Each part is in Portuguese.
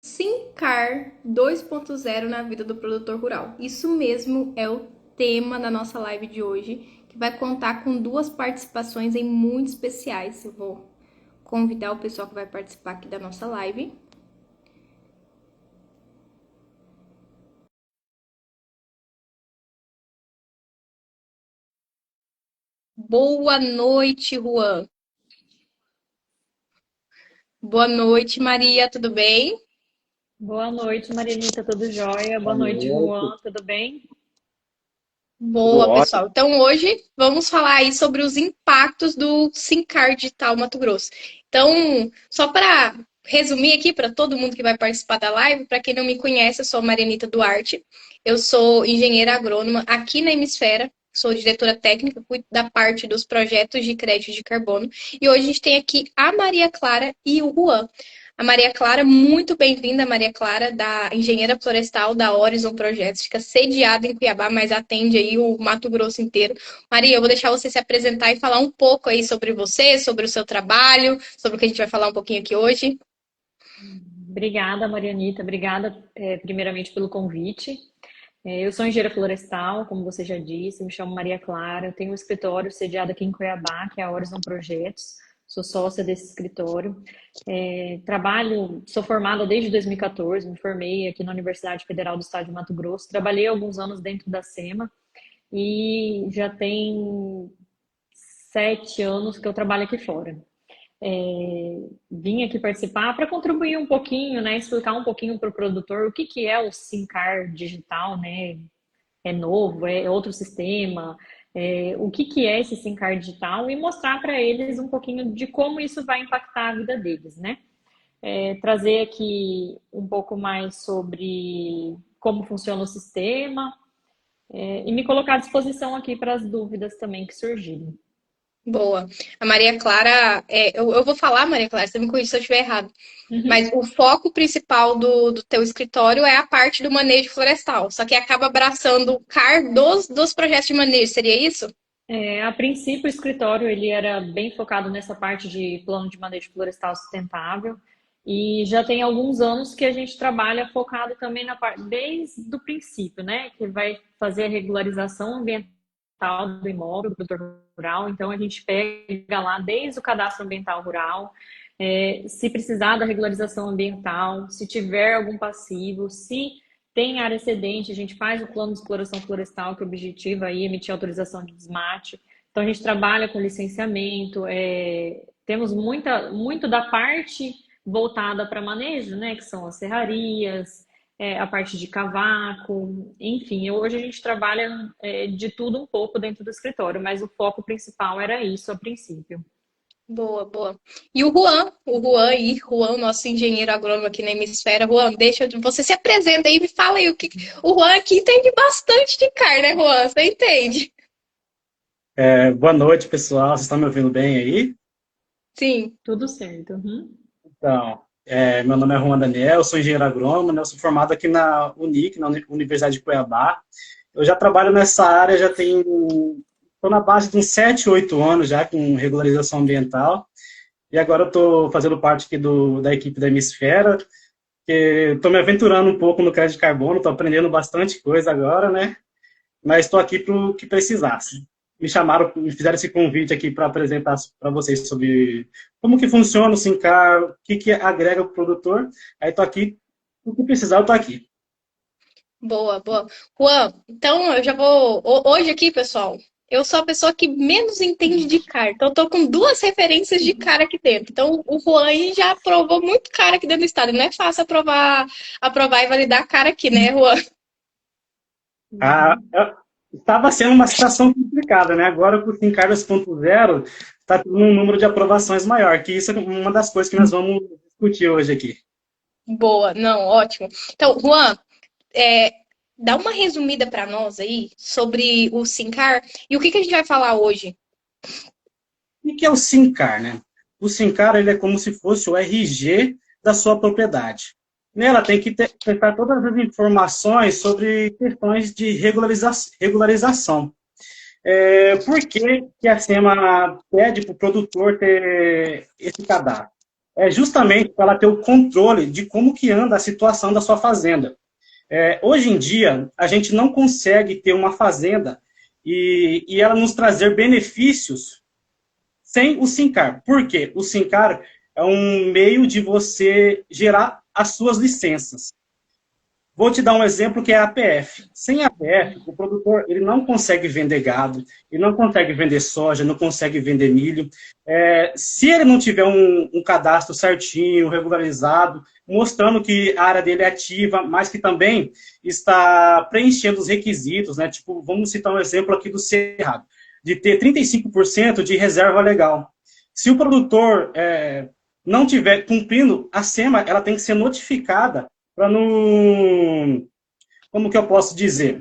Sincar 2.0 na vida do produtor rural. Isso mesmo é o tema da nossa live de hoje, que vai contar com duas participações muito especiais. Eu vou convidar o pessoal que vai participar aqui da nossa live. Boa noite, Juan. Boa noite, Maria, tudo bem? Boa noite, Marianita, tudo jóia? Boa Boa noite, noite, Juan, tudo bem? tudo Boa, ótimo. pessoal. Então, hoje vamos falar aí sobre os impactos do Sincar Digital Mato Grosso. Então, só para resumir aqui para todo mundo que vai participar da live, para quem não me conhece, eu sou a Marianita Duarte. Eu sou engenheira agrônoma aqui na Hemisfera, sou diretora técnica, cuido da parte dos projetos de crédito de carbono. E hoje a gente tem aqui a Maria Clara e o Juan. A Maria Clara, muito bem-vinda, Maria Clara, da engenheira florestal da Horizon Projetos, fica sediada em Cuiabá, mas atende aí o Mato Grosso inteiro. Maria, eu vou deixar você se apresentar e falar um pouco aí sobre você, sobre o seu trabalho, sobre o que a gente vai falar um pouquinho aqui hoje. Obrigada, Marianita, obrigada, primeiramente pelo convite. Eu sou engenheira florestal, como você já disse, me chamo Maria Clara, eu tenho um escritório sediado aqui em Cuiabá, que é a Horizon Projetos, sou sócia desse escritório. Sou formada desde 2014, me formei aqui na Universidade Federal do Estado de Mato Grosso, trabalhei alguns anos dentro da SEMA e já tem 7 anos que eu trabalho aqui fora. Vim aqui participar para contribuir um pouquinho, né, explicar um pouquinho para o produtor o que que é o Sincar digital, né? É novo, é outro sistema, o que que é esse Sincar digital e mostrar para eles um pouquinho de como isso vai impactar a vida deles, né? Trazer aqui um pouco mais sobre como funciona o sistema, e me colocar à disposição aqui para as dúvidas também que surgirem. Boa. A Maria Clara, eu vou falar, Maria Clara, você me corrija se eu estiver errado, Uhum. mas o foco principal do teu escritório é a parte do manejo florestal, só que acaba abraçando o CAR dos projetos de manejo, seria isso? A princípio, o escritório ele era bem focado nessa parte de plano de manejo florestal sustentável e já tem alguns anos que a gente trabalha focado também na parte desde o princípio, né? Que vai fazer a regularização ambiental do imóvel, do produtor rural. Então a gente pega lá desde o cadastro ambiental rural, se precisar da regularização ambiental, se tiver algum passivo, se tem área excedente, a gente faz o plano de exploração florestal, que objetiva aí emitir autorização de desmate. Então, a gente trabalha com licenciamento, temos muito da parte voltada para manejo, né, que são as serrarias, a parte de cavaco, enfim. Hoje a gente trabalha de tudo um pouco dentro do escritório, mas o foco principal era isso a princípio. Boa, boa. E o Juan, nosso engenheiro agrônomo aqui na Hemisfera. Juan, você se apresenta aí e me fala aí o Juan aqui entende bastante de carne, né, Juan? Você entende? Boa noite, pessoal. Vocês estão me ouvindo bem aí? Sim. Tudo certo. Uhum. Então, meu nome é Juan Daniel, eu sou engenheiro agrônomo, né? Eu sou formado aqui na UNIC, na Universidade de Cuiabá. Eu já trabalho nessa área, já tenho, estou na base de uns 7, 8 anos já com regularização ambiental. E agora eu estou fazendo parte aqui da equipe da Hemisfera, que estou me aventurando um pouco no crédito de carbono, estou aprendendo bastante coisa agora, né? Mas estou aqui para o que precisasse. Me chamaram, me fizeram esse convite aqui para apresentar para vocês sobre como que funciona o Sincar, o que que agrega o produtor. Aí estou aqui, o que precisar eu estou aqui. Boa, boa. Juan, então eu já vou. Hoje aqui, pessoal, eu sou a pessoa que menos entende de cara. Então, eu tô com duas referências de cara aqui dentro. Então, o Juan aí já aprovou muito cara aqui dentro do estado. Não é fácil aprovar e validar cara aqui, né, Juan? Ah, Uhum. estava sendo uma situação complicada, né? Agora com o Sincar 2.0 está tendo um número de aprovações maior, que isso é uma das coisas que nós vamos discutir hoje aqui. Boa, não, ótimo. Então, Juan, é, dá uma resumida para nós aí sobre o Sincar e o que que a gente vai falar hoje. O que é o Sincar, né? O Sincar ele é como se fosse o RG da sua propriedade. Nela tem que ter todas as informações sobre questões de regularização. Por que, que a SEMA pede para o produtor ter esse cadastro? é justamente para ela ter o controle de como que anda a situação da sua fazenda. Hoje em dia, a gente não consegue ter uma fazenda e ela nos trazer benefícios sem o Sincar. Por quê? O Sincar é um meio de você gerar as suas licenças. Vou te dar um exemplo que é a APF. Sem a APF, o produtor ele não consegue vender gado, ele não consegue vender soja, não consegue vender milho. Se ele não tiver um cadastro certinho, regularizado, mostrando que a área dele é ativa, mas que também está preenchendo os requisitos, né? Tipo, vamos citar um exemplo aqui do Cerrado, de ter 35% de reserva legal. Se o produtor não tiver cumprindo, a SEMA ela tem que ser notificada para não... Como que eu posso dizer?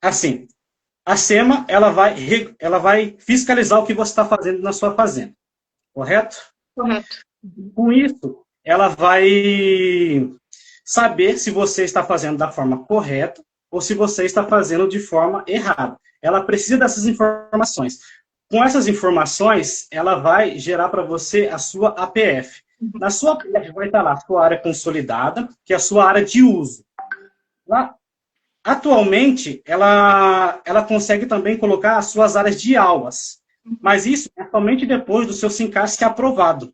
Assim, a SEMA ela vai fiscalizar o que você está fazendo na sua fazenda, correto? Correto. Com isso, ela vai saber se você está fazendo da forma correta ou se você está fazendo de forma errada. Ela precisa dessas informações. Com essas informações, ela vai gerar para você a sua APF. Na sua APF vai estar lá a sua área consolidada, que é a sua área de uso. Lá, atualmente, ela consegue também colocar as suas áreas de aulas. Mas isso é somente depois do seu SINCAR ser aprovado.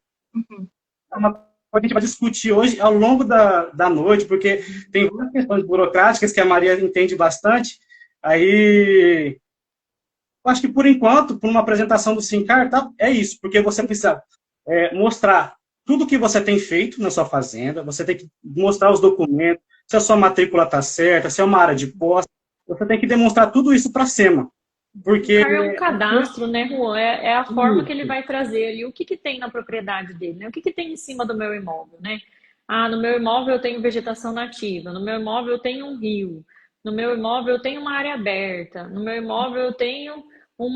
É uma coisa que a gente vai discutir hoje ao longo da noite, porque tem várias questões burocráticas que a Maria entende bastante. Aí, eu acho que, por enquanto, por uma apresentação do SINCAR, tá, é isso, porque você precisa mostrar tudo que você tem feito na sua fazenda, você tem que mostrar os documentos, se a sua matrícula está certa, se é uma área de posse, você tem que demonstrar tudo isso para a SEMA. Porque... O CAR é um cadastro, né, Juan? É a forma que ele vai trazer ali. O que tem na propriedade dele, né? O que tem em cima do meu imóvel, né? Ah, no meu imóvel eu tenho vegetação nativa, no meu imóvel eu tenho um rio, no meu imóvel eu tenho uma área aberta, no meu imóvel eu tenho um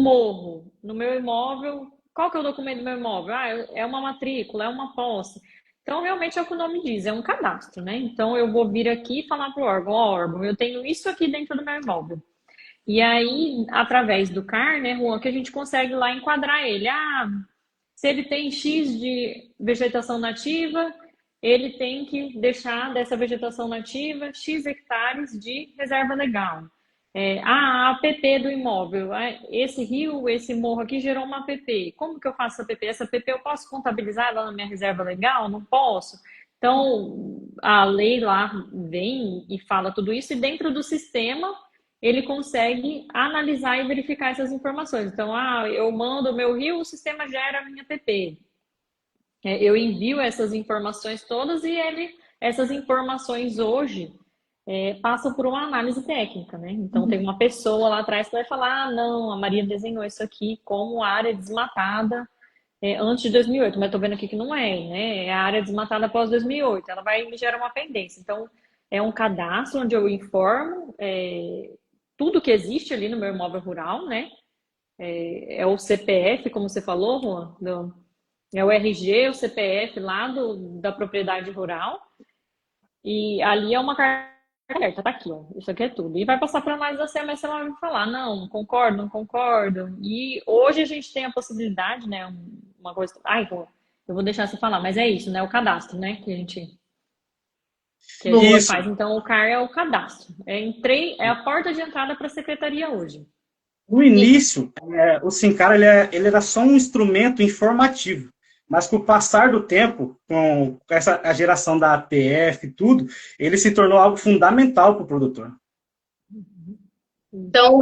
morro. No meu imóvel, qual que é o documento do meu imóvel? Ah, é uma matrícula, é uma posse. Então, realmente é o que o nome diz, é um cadastro, né? Então, eu vou vir aqui e falar para o órgão, órgão, eu tenho isso aqui dentro do meu imóvel. E aí, através do CAR, né, Juan, que a gente consegue lá enquadrar ele. Ah, se ele tem X de vegetação nativa, ele tem que deixar dessa vegetação nativa X hectares de reserva legal. A APP do imóvel. Esse rio, esse morro aqui gerou uma APP. Como que eu faço essa APP? Essa APP eu posso contabilizar ela na minha reserva legal? Não posso? Então, a lei lá vem e fala tudo isso, e dentro do sistema ele consegue analisar e verificar essas informações. Então, eu mando o meu rio, o sistema gera a minha APP. Eu envio essas informações todas e essas informações hoje passam por uma análise técnica, né? Então, tem uma pessoa lá atrás que vai falar, não, a Maria desenhou isso aqui como área desmatada antes de 2008, mas estou vendo aqui que não é, né? É a área desmatada após 2008. Ela vai me gerar uma pendência. Então, é um cadastro onde eu informo tudo que existe ali no meu imóvel rural, né? É o CPF, como você falou, Juan, é o RG, o CPF lá da propriedade rural. E ali é uma carta aberta, tá aqui, ó. Isso aqui é tudo. E vai passar para análise da SEMA, ela vai falar, não concordo, não concordo. E hoje a gente tem a possibilidade, né? Uma coisa. Eu vou deixar você falar, mas é isso, né? O cadastro, né? Que a gente faz. Então, o CAR é o cadastro. É a porta de entrada para a secretaria hoje. No início, o SINCAR ele era só um instrumento informativo, mas com o passar do tempo, com a geração da APF e tudo, ele se tornou algo fundamental para o produtor. Então,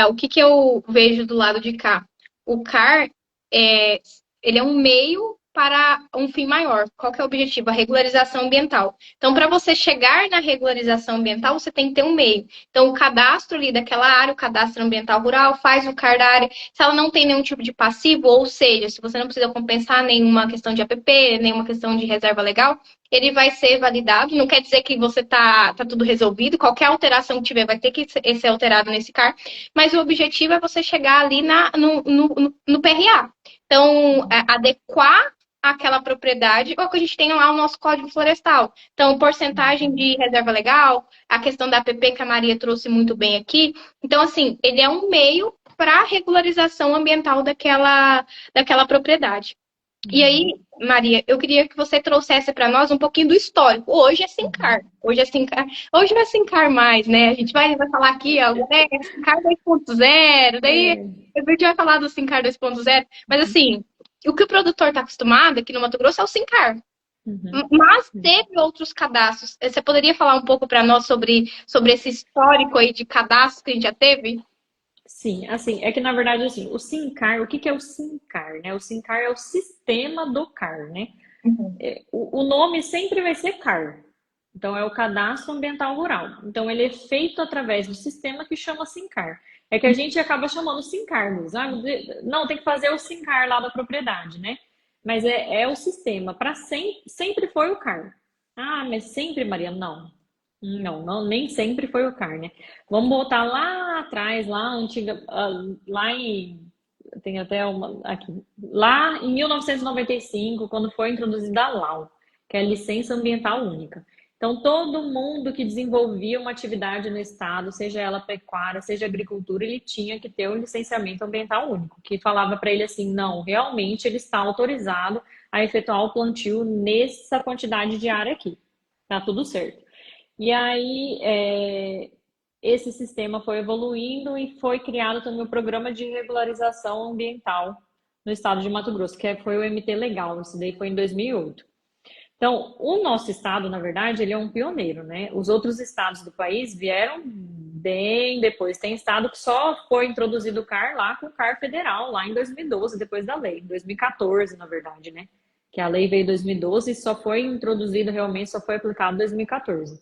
o que eu vejo do lado de cá? O CAR, ele é um meio para um fim maior. Qual que é o objetivo? A regularização ambiental. Então, para você chegar na regularização ambiental, você tem que ter um meio. Então, o cadastro ali daquela área, o cadastro ambiental rural, faz o CAR da área. Se ela não tem nenhum tipo de passivo, ou seja, se você não precisa compensar nenhuma questão de APP, nenhuma questão de reserva legal, ele vai ser validado. Não quer dizer que você tá tudo resolvido. Qualquer alteração que tiver vai ter que ser alterado nesse CAR. Mas o objetivo é você chegar ali no PRA. Então, adequar àquela propriedade ou que a gente tenha lá o nosso Código Florestal. Então, porcentagem de reserva legal, a questão da APP que a Maria trouxe muito bem aqui. Então, assim, ele é um meio para regularização ambiental daquela propriedade. E aí, Maria, eu queria que você trouxesse para nós um pouquinho do histórico. Hoje é Sincar. Hoje é Sincar. Hoje não é Sincar mais, né? A gente vai falar aqui, ó, né? Sincar 2.0, daí É. a gente vai falar do Sincar 2.0. Mas assim, o que o produtor está acostumado aqui no Mato Grosso é o Sincar. Uhum. Mas teve outros cadastros. Você poderia falar um pouco para nós sobre esse histórico aí de cadastros que a gente já teve? Sim, assim, é que na verdade, assim, o SINCAR, o que que é o SINCAR, né? O SINCAR é o sistema do CAR, né? Uhum. O nome sempre vai ser CAR. Então, é o Cadastro Ambiental Rural. Então, ele é feito através do sistema que chama SINCAR. É que a gente acaba chamando SINCAR, não, tem que fazer o SINCAR lá da propriedade, né? Mas é o sistema. Para sempre foi o CAR. Ah, mas sempre, Maria? Não. Não, nem sempre foi o CAR, né? Vamos voltar lá atrás, lá antiga, lá em tem até uma aqui, lá em 1995, quando foi introduzida a LAU, que é a Licença Ambiental Única. Então, todo mundo que desenvolvia uma atividade no estado, seja ela pecuária, seja agricultura, ele tinha que ter um licenciamento ambiental único, que falava para ele assim, não, realmente ele está autorizado a efetuar o plantio nessa quantidade de área aqui. Tá tudo certo. E aí, esse sistema foi evoluindo e foi criado também o Programa de Regularização Ambiental no estado de Mato Grosso, que foi o MT Legal, isso daí foi em 2008. Então, o nosso estado, na verdade, ele é um pioneiro, né? Os outros estados do país vieram bem depois. Tem estado que só foi introduzido o CAR lá com o CAR federal, lá em 2012, depois da lei, em 2014, na verdade, né? Que a lei veio em 2012 e só foi introduzido realmente, só foi aplicado em 2014.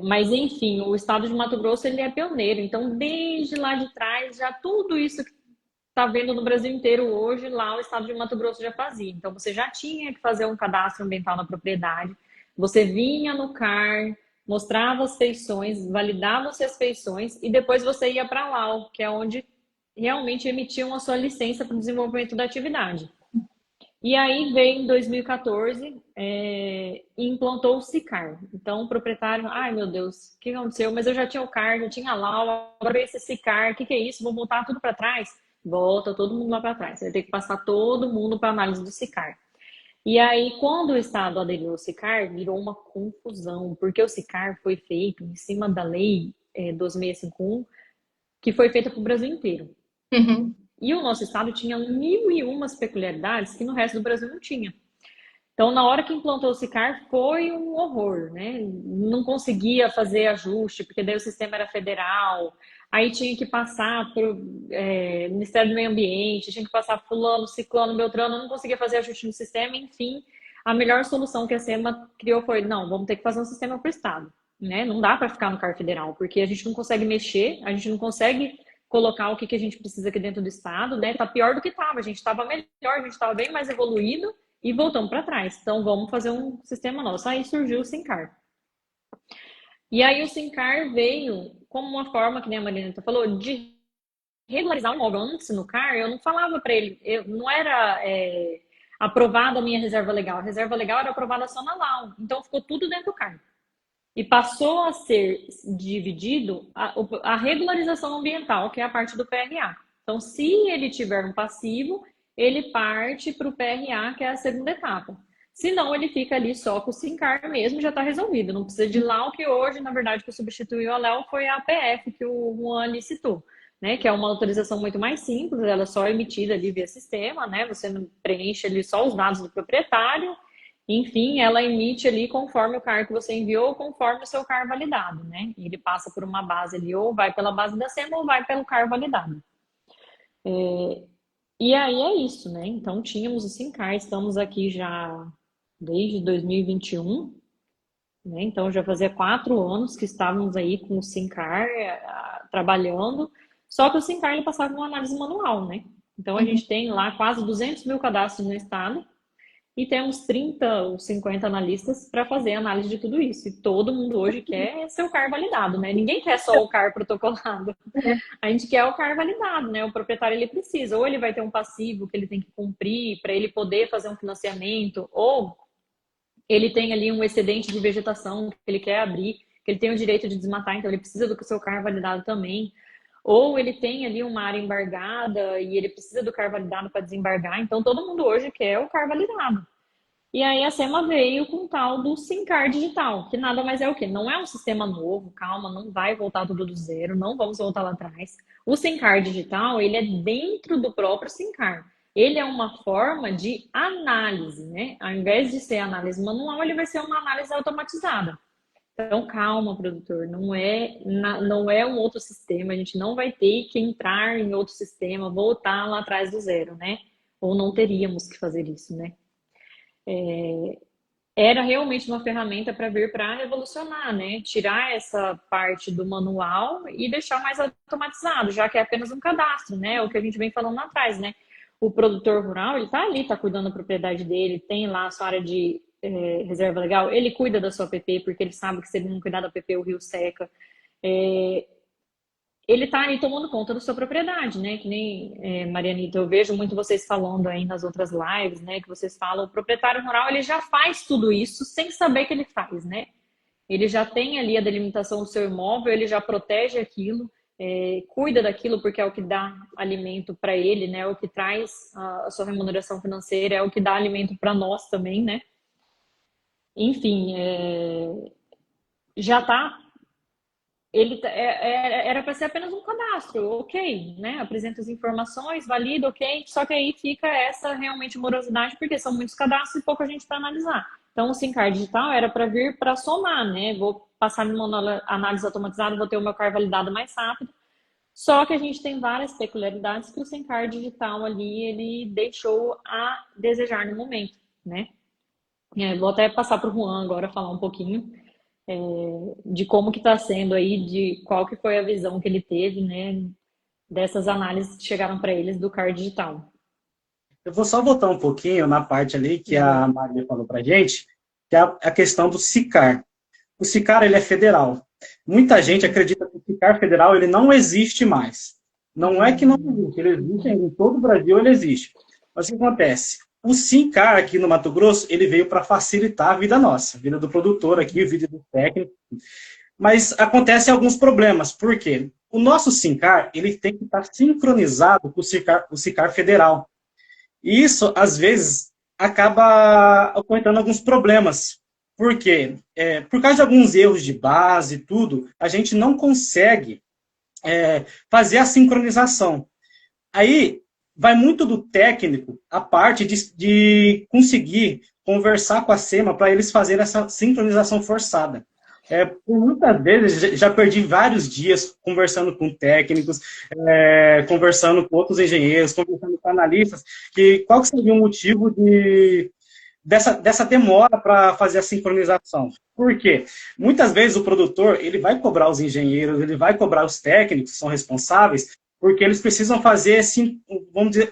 Mas, enfim, o estado de Mato Grosso ele é pioneiro. Então, desde lá de trás, já tudo isso que está vendo no Brasil inteiro hoje, lá o estado de Mato Grosso já fazia. Então, você já tinha que fazer um cadastro ambiental na propriedade. Você vinha no CAR, mostrava as feições, validava-se as feições e depois você ia para a LAU, que é onde realmente emitiam a sua licença para o desenvolvimento da atividade. E aí veio em 2014 e implantou o SICAR. Então o proprietário, ai meu Deus, o que aconteceu? Mas eu já tinha o CAR, já tinha a LAU, agora veio esse SICAR, o que é isso? Vou voltar tudo para trás? Volta todo mundo lá para trás. Você vai ter que passar todo mundo para análise do SICAR. E aí, quando o Estado aderiu ao SICAR, virou uma confusão, porque o SICAR foi feito em cima da lei 2651, que foi feita para o Brasil inteiro. Uhum. E o nosso estado tinha 1.001 peculiaridades que no resto do Brasil não tinha. Então, na hora que implantou o SICAR, foi um horror, né? Não conseguia fazer ajuste, porque daí o sistema era federal, aí tinha que passar para o Ministério do Meio Ambiente, tinha que passar fulano, ciclano, beltrano, não conseguia fazer ajuste no sistema, enfim. A melhor solução que a SEMA criou foi, não, vamos ter que fazer um sistema para o estado, né? Não dá para ficar no CAR federal, porque a gente não consegue mexer, a gente não consegue colocar o que a gente precisa aqui dentro do estado, né? Tá pior do que estava, a gente estava melhor, a gente estava bem mais evoluído e voltamos para trás. Então vamos fazer um sistema nosso. Aí surgiu o SINCAR. E aí o SINCAR veio como uma forma, que nem a Mariana falou, de regularizar um órgão. Antes no CAR, eu não falava para ele, não era aprovada a minha reserva legal. A reserva legal era aprovada só na LAU. Então ficou tudo dentro do CAR. E passou a ser dividido a regularização ambiental, que é a parte do PRA. Então, se ele tiver um passivo, ele parte para o PRA, que é a segunda etapa. Se não, ele fica ali só com o SINCAR mesmo, já está resolvido. Não precisa de LAU, que hoje, na verdade, que substituiu a LAU foi a APF, que o Juan ali citou, né? Que é uma autorização muito mais simples, ela é só emitida ali via sistema, né? Você preenche ali só os dados do proprietário. Enfim, ela emite ali conforme o CAR que você enviou, conforme o seu CAR validado, né? Ele passa por uma base ali, ou vai pela base da SEMA, ou vai pelo CAR validado. E aí é isso, né? Então, tínhamos o SINCAR, estamos aqui já desde 2021, né? Então, já fazia 4 anos que estávamos aí com o SINCAR trabalhando, só que o SINCAR ele passava uma análise manual, né? Então, a gente tem lá quase 200 mil cadastros no estado, e temos 30 ou 50 analistas para fazer análise de tudo isso. E todo mundo hoje quer seu CAR validado, né? Ninguém quer só o CAR protocolado. A gente quer o CAR validado, né? O proprietário ele precisa, ou ele vai ter um passivo que ele tem que cumprir para ele poder fazer um financiamento, ou ele tem ali um excedente de vegetação que ele quer abrir, que ele tem o direito de desmatar, então ele precisa do seu CAR validado também. Ou ele tem ali uma área embargada e ele precisa do CAR validado para desembargar. Então todo mundo hoje quer o CAR validado. E aí a SEMA veio com o tal do SINCAR digital, que nada mais é o quê? Não é um sistema novo, calma, não vai voltar tudo do zero, não vamos voltar lá atrás. O SINCAR digital, ele é dentro do próprio SINCAR. Ele é uma forma de análise, né? Ao invés de ser análise manual, ele vai ser uma análise automatizada. Então, calma, produtor, não é um outro sistema, a gente não vai ter que entrar em outro sistema, voltar lá atrás do zero, né? Ou não teríamos que fazer isso, né? Era realmente uma ferramenta para vir para revolucionar, né? Tirar essa parte do manual e deixar mais automatizado, já que é apenas um cadastro, né? O que a gente vem falando lá atrás, né? O produtor rural, ele tá ali, tá cuidando da propriedade dele, tem lá a sua área de reserva legal, ele cuida da sua PP, porque ele sabe que se ele não cuidar da PP, o rio seca. Ele tá ali tomando conta da sua propriedade, né? Que nem, Marianita, eu vejo muito vocês falando aí nas outras lives, né? Que vocês falam, o proprietário rural, ele já faz tudo isso sem saber que ele faz, né? Ele já tem ali a delimitação do seu imóvel, ele já protege aquilo, cuida daquilo porque é o que dá alimento para ele, né? É o que traz a sua remuneração financeira, é o que dá alimento para nós também, né? Enfim, já está. Era para ser apenas um cadastro, ok, né? Apresenta as informações, valida, ok. Só que aí fica essa realmente morosidade, porque são muitos cadastros e pouca gente para analisar. Então, o SINCAR digital era para vir para somar, né? Vou passar numa análise automatizada, vou ter o meu CAR validado mais rápido. Só que a gente tem várias peculiaridades que o SINCAR digital ali, ele deixou a desejar no momento, né? Vou até passar para o Juan agora falar um pouquinho de como que está sendo aí, de qual que foi a visão que ele teve, né, dessas análises que chegaram para eles do CAR digital. Eu vou só voltar um pouquinho na parte ali que a Maria falou para a gente, que é a questão do SICAR. O SICAR, ele é federal. Muita gente acredita que o SICAR federal ele não existe mais. Não é que não existe, ele existe em todo o Brasil, ele existe. Mas o que acontece? O SINCAR aqui no Mato Grosso, ele veio para facilitar a vida nossa, a vida do produtor aqui, a vida do técnico. Mas acontecem alguns problemas. Por quê? O nosso SINCAR, ele tem que estar sincronizado com o SICAR federal. E isso, às vezes, acaba ocorrendo alguns problemas. Por quê? Por causa de alguns erros de base e tudo, a gente não consegue fazer a sincronização. Aí, vai muito do técnico a parte de conseguir conversar com a SEMA para eles fazerem essa sincronização forçada. Por muitas vezes, já perdi vários dias conversando com técnicos, conversando com outros engenheiros, conversando com analistas, qual que seria o motivo dessa demora para fazer a sincronização. Por quê? Muitas vezes o produtor ele vai cobrar os engenheiros, ele vai cobrar os técnicos que são responsáveis, porque eles precisam fazer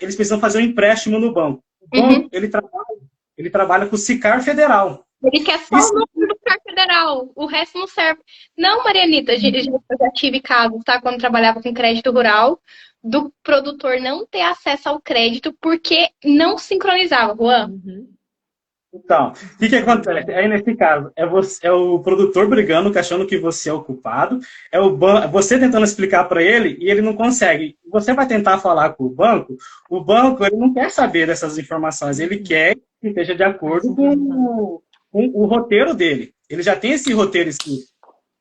eles precisam fazer um empréstimo no banco. O banco, ele trabalha com o SICAR federal. Ele quer só o número do CAR federal, o resto não serve. Não, Marianita, eu já tive casos, tá? Quando trabalhava com crédito rural, do produtor não ter acesso ao crédito porque não sincronizava, Juan. Então, o que acontece? Aí, nesse caso, é o produtor brigando, achando que você é o culpado, você tentando explicar para ele e ele não consegue. Você vai tentar falar com o banco ele não quer saber dessas informações, ele quer que esteja de acordo com o roteiro dele. Ele já tem esse roteiro escrito.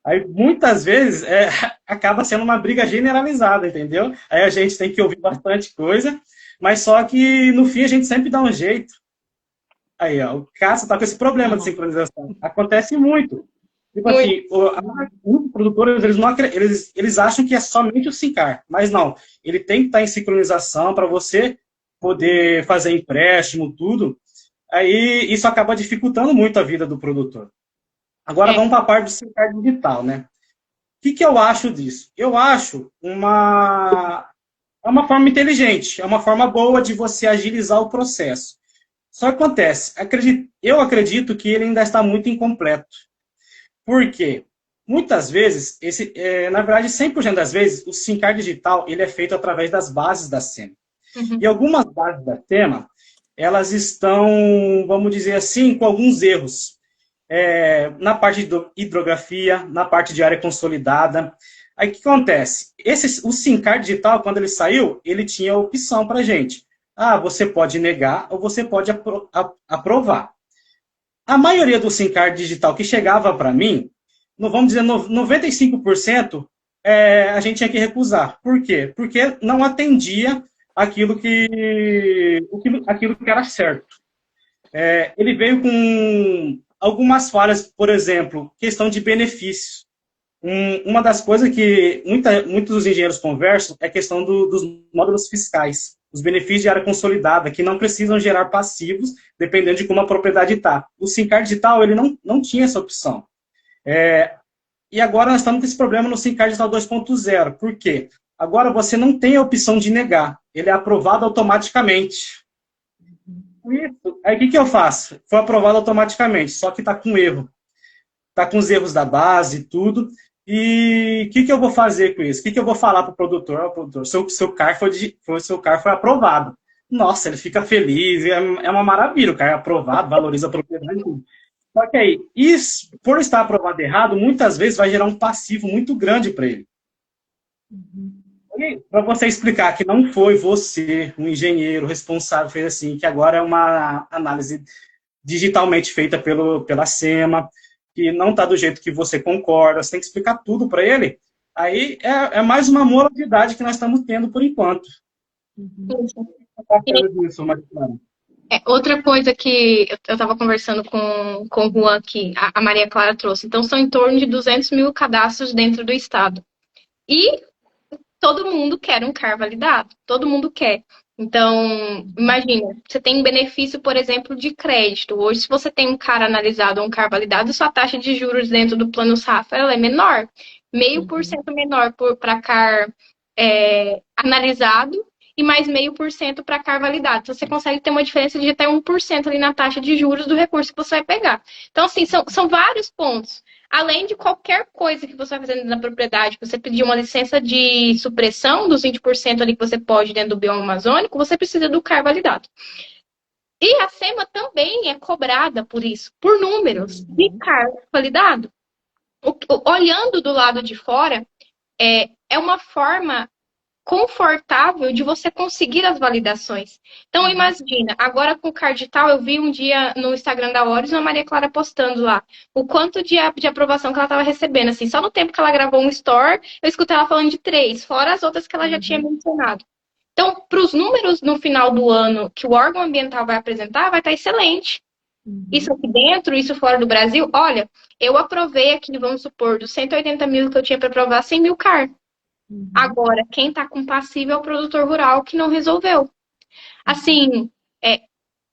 Aí, muitas vezes, acaba sendo uma briga generalizada, entendeu? Aí a gente tem que ouvir bastante coisa, mas só que, no fim, a gente sempre dá um jeito. Aí, ó, o Cássio está com esse problema de sincronização. Acontece muito. Tipo assim, os produtores, eles acham que é somente o SINCAR, mas não. Ele tem que estar em sincronização para você poder fazer empréstimo, tudo. Aí, isso acaba dificultando muito a vida do produtor. Agora, vamos para a parte do SINCAR digital, né? O que eu acho disso? Eu acho uma forma inteligente, é uma forma boa de você agilizar o processo. Só que acontece, eu acredito que ele ainda está muito incompleto. Por quê? Muitas vezes, na verdade, 100% das vezes, o SIM card digital ele é feito através das bases da SEMA. E Uhum. algumas bases da SEMA, elas estão, vamos dizer assim, com alguns erros. Na parte de hidrografia, na parte de área consolidada. Aí o que acontece? O SIM card digital, quando ele saiu, ele tinha a opção para a gente. Ah, você pode negar ou você pode aprovar. A maioria do SIM card digital que chegava para mim, não vamos dizer 95%, a gente tinha que recusar. Por quê? Porque não atendia aquilo que era certo. Ele veio com algumas falhas, por exemplo, questão de benefícios. Uma das coisas que muitos dos engenheiros conversam é a questão dos módulos fiscais, os benefícios de área consolidada, que não precisam gerar passivos, dependendo de como a propriedade está. O SIM-Card digital, ele não tinha essa opção. E agora nós estamos com esse problema no SIM-Card digital 2.0. Por quê? Agora você não tem a opção de negar. Ele é aprovado automaticamente. Isso. Aí o que eu faço? Foi aprovado automaticamente, só que está com erro. Está com os erros da base e tudo. E o que eu vou fazer com isso? O que eu vou falar para o produtor? Oh, produtor, seu CAR foi aprovado. Nossa, ele fica feliz, é uma maravilha, o CAR é aprovado, valoriza a propriedade. Só que aí, isso, por estar aprovado errado, muitas vezes vai gerar um passivo muito grande para ele. Para você explicar que não foi você, um engenheiro responsável, fez assim, que agora é uma análise digitalmente feita pela SEMA, que não está do jeito que você concorda, você tem que explicar tudo para ele. Aí é mais uma moralidade que nós estamos tendo por enquanto. Outra coisa que eu estava conversando com o Juan, que a Maria Clara trouxe. Então, são em torno de 200 mil cadastros dentro do estado. E todo mundo quer um CAR validado. Todo mundo quer. Então, imagina, você tem um benefício, por exemplo, de crédito. Hoje, se você tem um CAR analisado ou um CAR validado, sua taxa de juros dentro do plano Safra ela é menor. 0,5% menor para CAR analisado e mais 0,5% para CAR validado. Então, você consegue ter uma diferença de até 1% ali na taxa de juros do recurso que você vai pegar. Então, assim, são vários pontos. Além de qualquer coisa que você vai fazendo na propriedade, você pedir uma licença de supressão dos 20% ali que você pode dentro do bioma amazônico, você precisa do CAR validado. E a SEMA também é cobrada por isso, por números de CAR validado. Olhando do lado de fora, é uma forma confortável de você conseguir as validações. Então, imagina, agora com o CAR digital, eu vi um dia no Instagram da Horus a Maria Clara postando lá o quanto de aprovação que ela estava recebendo. Assim, só no tempo que ela gravou um story, eu escutei ela falando de 3, fora as outras que ela já tinha mencionado. Então, para os números no final do ano que o órgão ambiental vai apresentar, vai estar excelente. Isso aqui dentro, isso fora do Brasil. Olha, eu aprovei aqui, vamos supor, dos 180 mil que eu tinha para aprovar, 100 mil CAR. Agora, quem está com passivo é o produtor rural que não resolveu. Assim,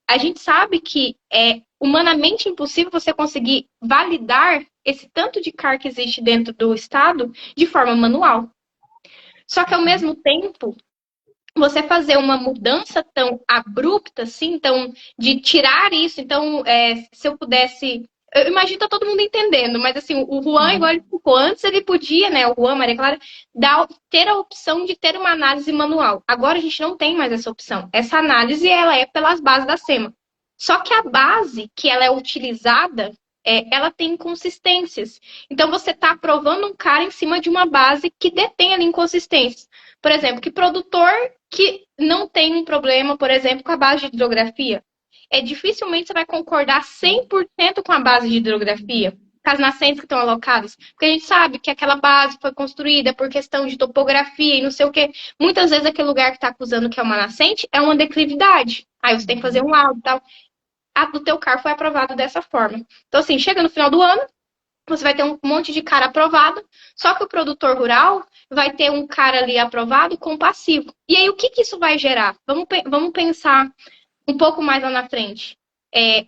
a gente sabe que é humanamente impossível você conseguir validar esse tanto de CAR que existe dentro do estado de forma manual. Só que, ao mesmo tempo, você fazer uma mudança tão abrupta, assim, então, de tirar isso, então, se eu pudesse... Eu imagino que tá todo mundo entendendo, mas assim, o Juan, igual ele ficou antes, ele podia, né, o Juan, Maria Clara, ter a opção de ter uma análise manual. Agora a gente não tem mais essa opção. Essa análise, ela é pelas bases da SEMA. Só que a base que ela é utilizada, ela tem inconsistências. Então, você está aprovando um cara em cima de uma base que detém ali inconsistências. Por exemplo, que produtor que não tem um problema, por exemplo, com a base de hidrografia. Dificilmente você vai concordar 100% com a base de hidrografia, com as nascentes que estão alocadas. Porque a gente sabe que aquela base foi construída por questão de topografia e não sei o quê. Muitas vezes aquele lugar que está acusando que é uma nascente é uma declividade. Aí você tem que fazer um laudo e tal. O teu CAR foi aprovado dessa forma. Então, assim, chega no final do ano, você vai ter um monte de CAR aprovado, só que o produtor rural vai ter um CAR ali aprovado com passivo. E aí, o que isso vai gerar? Vamos pensar um pouco mais lá na frente.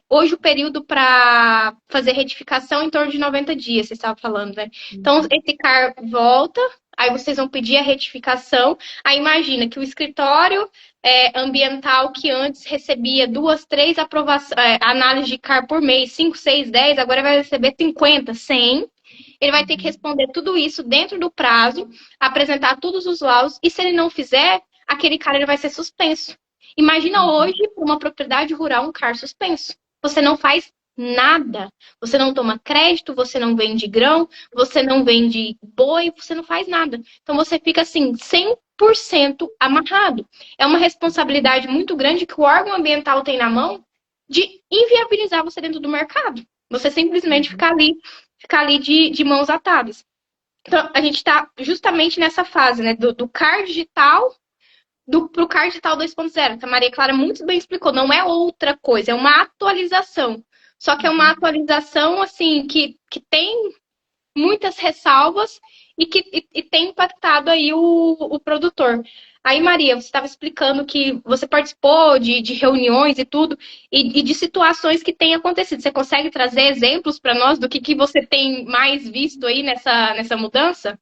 Hoje, o período para fazer retificação é em torno de 90 dias, você estava falando, né? Então, esse CAR volta, Aí vocês vão pedir a retificação. Aí imagina que o escritório ambiental que antes recebia 2, 3 análises de CAR por mês, 5, 6, 10, agora vai receber 50, 100. Ele vai ter que responder tudo isso dentro do prazo, apresentar todos os laudos, e se ele não fizer, aquele cara ele vai ser suspenso. Imagina hoje, para uma propriedade rural, um CAR suspenso. Você não faz nada. Você não toma crédito, você não vende grão, você não vende boi, você não faz nada. Então você fica assim, 100% amarrado. É uma responsabilidade muito grande que o órgão ambiental tem na mão de inviabilizar você dentro do mercado. Você simplesmente ficar ali de mãos atadas. Então, a gente está justamente nessa fase, né? Do CAR digital para o CAR digital 2.0. A Maria Clara muito bem explicou. Não é outra coisa, é uma atualização. Só que é uma atualização, assim, que tem muitas ressalvas e tem impactado aí o produtor. Aí, Maria, você estava explicando que você participou de reuniões e tudo, e de situações que têm acontecido. Você consegue trazer exemplos para nós do que você tem mais visto aí nessa mudança?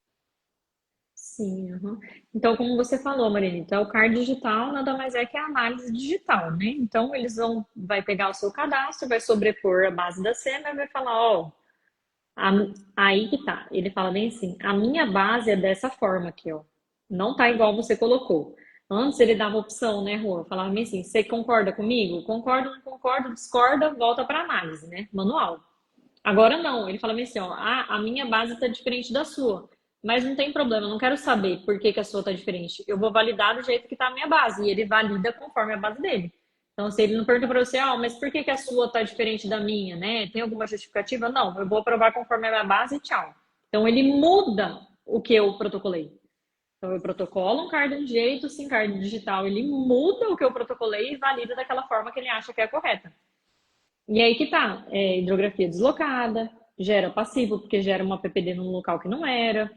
Sim, uhum. Então, como você falou, Marinita, o CAR digital nada mais é que a análise digital, né? Então, vai pegar o seu cadastro, vai sobrepor a base da SEMA e vai falar, ó, aí que tá. Ele fala bem assim, a minha base é dessa forma aqui, ó. Não tá igual você colocou. Antes ele dava opção, né, Rô? Falava bem assim, você concorda comigo? Concordo, não concordo, discorda, volta para análise, né? Manual. Agora não, ele fala bem assim, ó, a minha base está diferente da sua, mas não tem problema, eu não quero saber por que a sua está diferente. Eu vou validar do jeito que está a minha base, e ele valida conforme a base dele. Então, se ele não pergunta para você, ó, mas por que a sua está diferente da minha, né? Tem alguma justificativa? Não, eu vou aprovar conforme a minha base e tchau. Então, ele muda o que eu protocolei. Então, eu protocolo um card de um jeito, sim, card digital, ele muda o que eu protocolei e valida daquela forma que ele acha que é correta. E aí que tá, hidrografia deslocada, gera passivo, porque gera uma PPD num local que não era.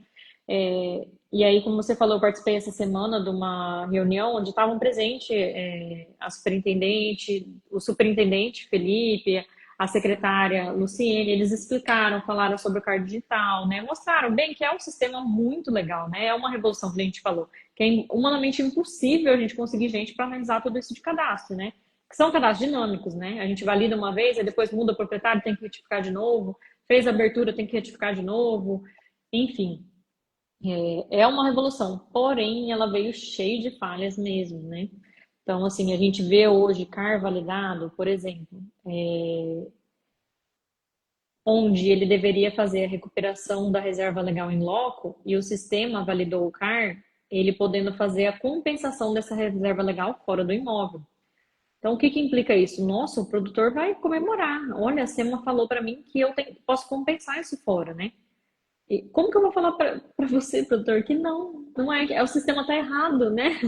E aí, como você falou, eu participei essa semana de uma reunião onde estavam presentes a superintendente, o superintendente Felipe, a secretária Luciene, eles explicaram, falaram sobre o card digital, né? Mostraram bem que é um sistema muito legal, né? É uma revolução que a gente falou, que é humanamente impossível a gente conseguir gente para analisar tudo isso de cadastro, né? Que são cadastros dinâmicos, né? A gente valida uma vez, aí depois muda o proprietário, tem que retificar de novo, fez a abertura, tem que retificar de novo, enfim. É uma revolução, porém ela veio cheia de falhas mesmo, né? Então, assim, a gente vê hoje CAR validado, por exemplo, onde ele deveria fazer a recuperação da reserva legal em loco e o sistema validou o CAR, ele podendo fazer a compensação dessa reserva legal fora do imóvel. Então, o que implica isso? Nossa, o produtor vai comemorar. Olha, a SEMA falou para mim que eu posso compensar isso fora, né? E como que eu vou falar para você, produtor, que não é, o sistema tá errado, né?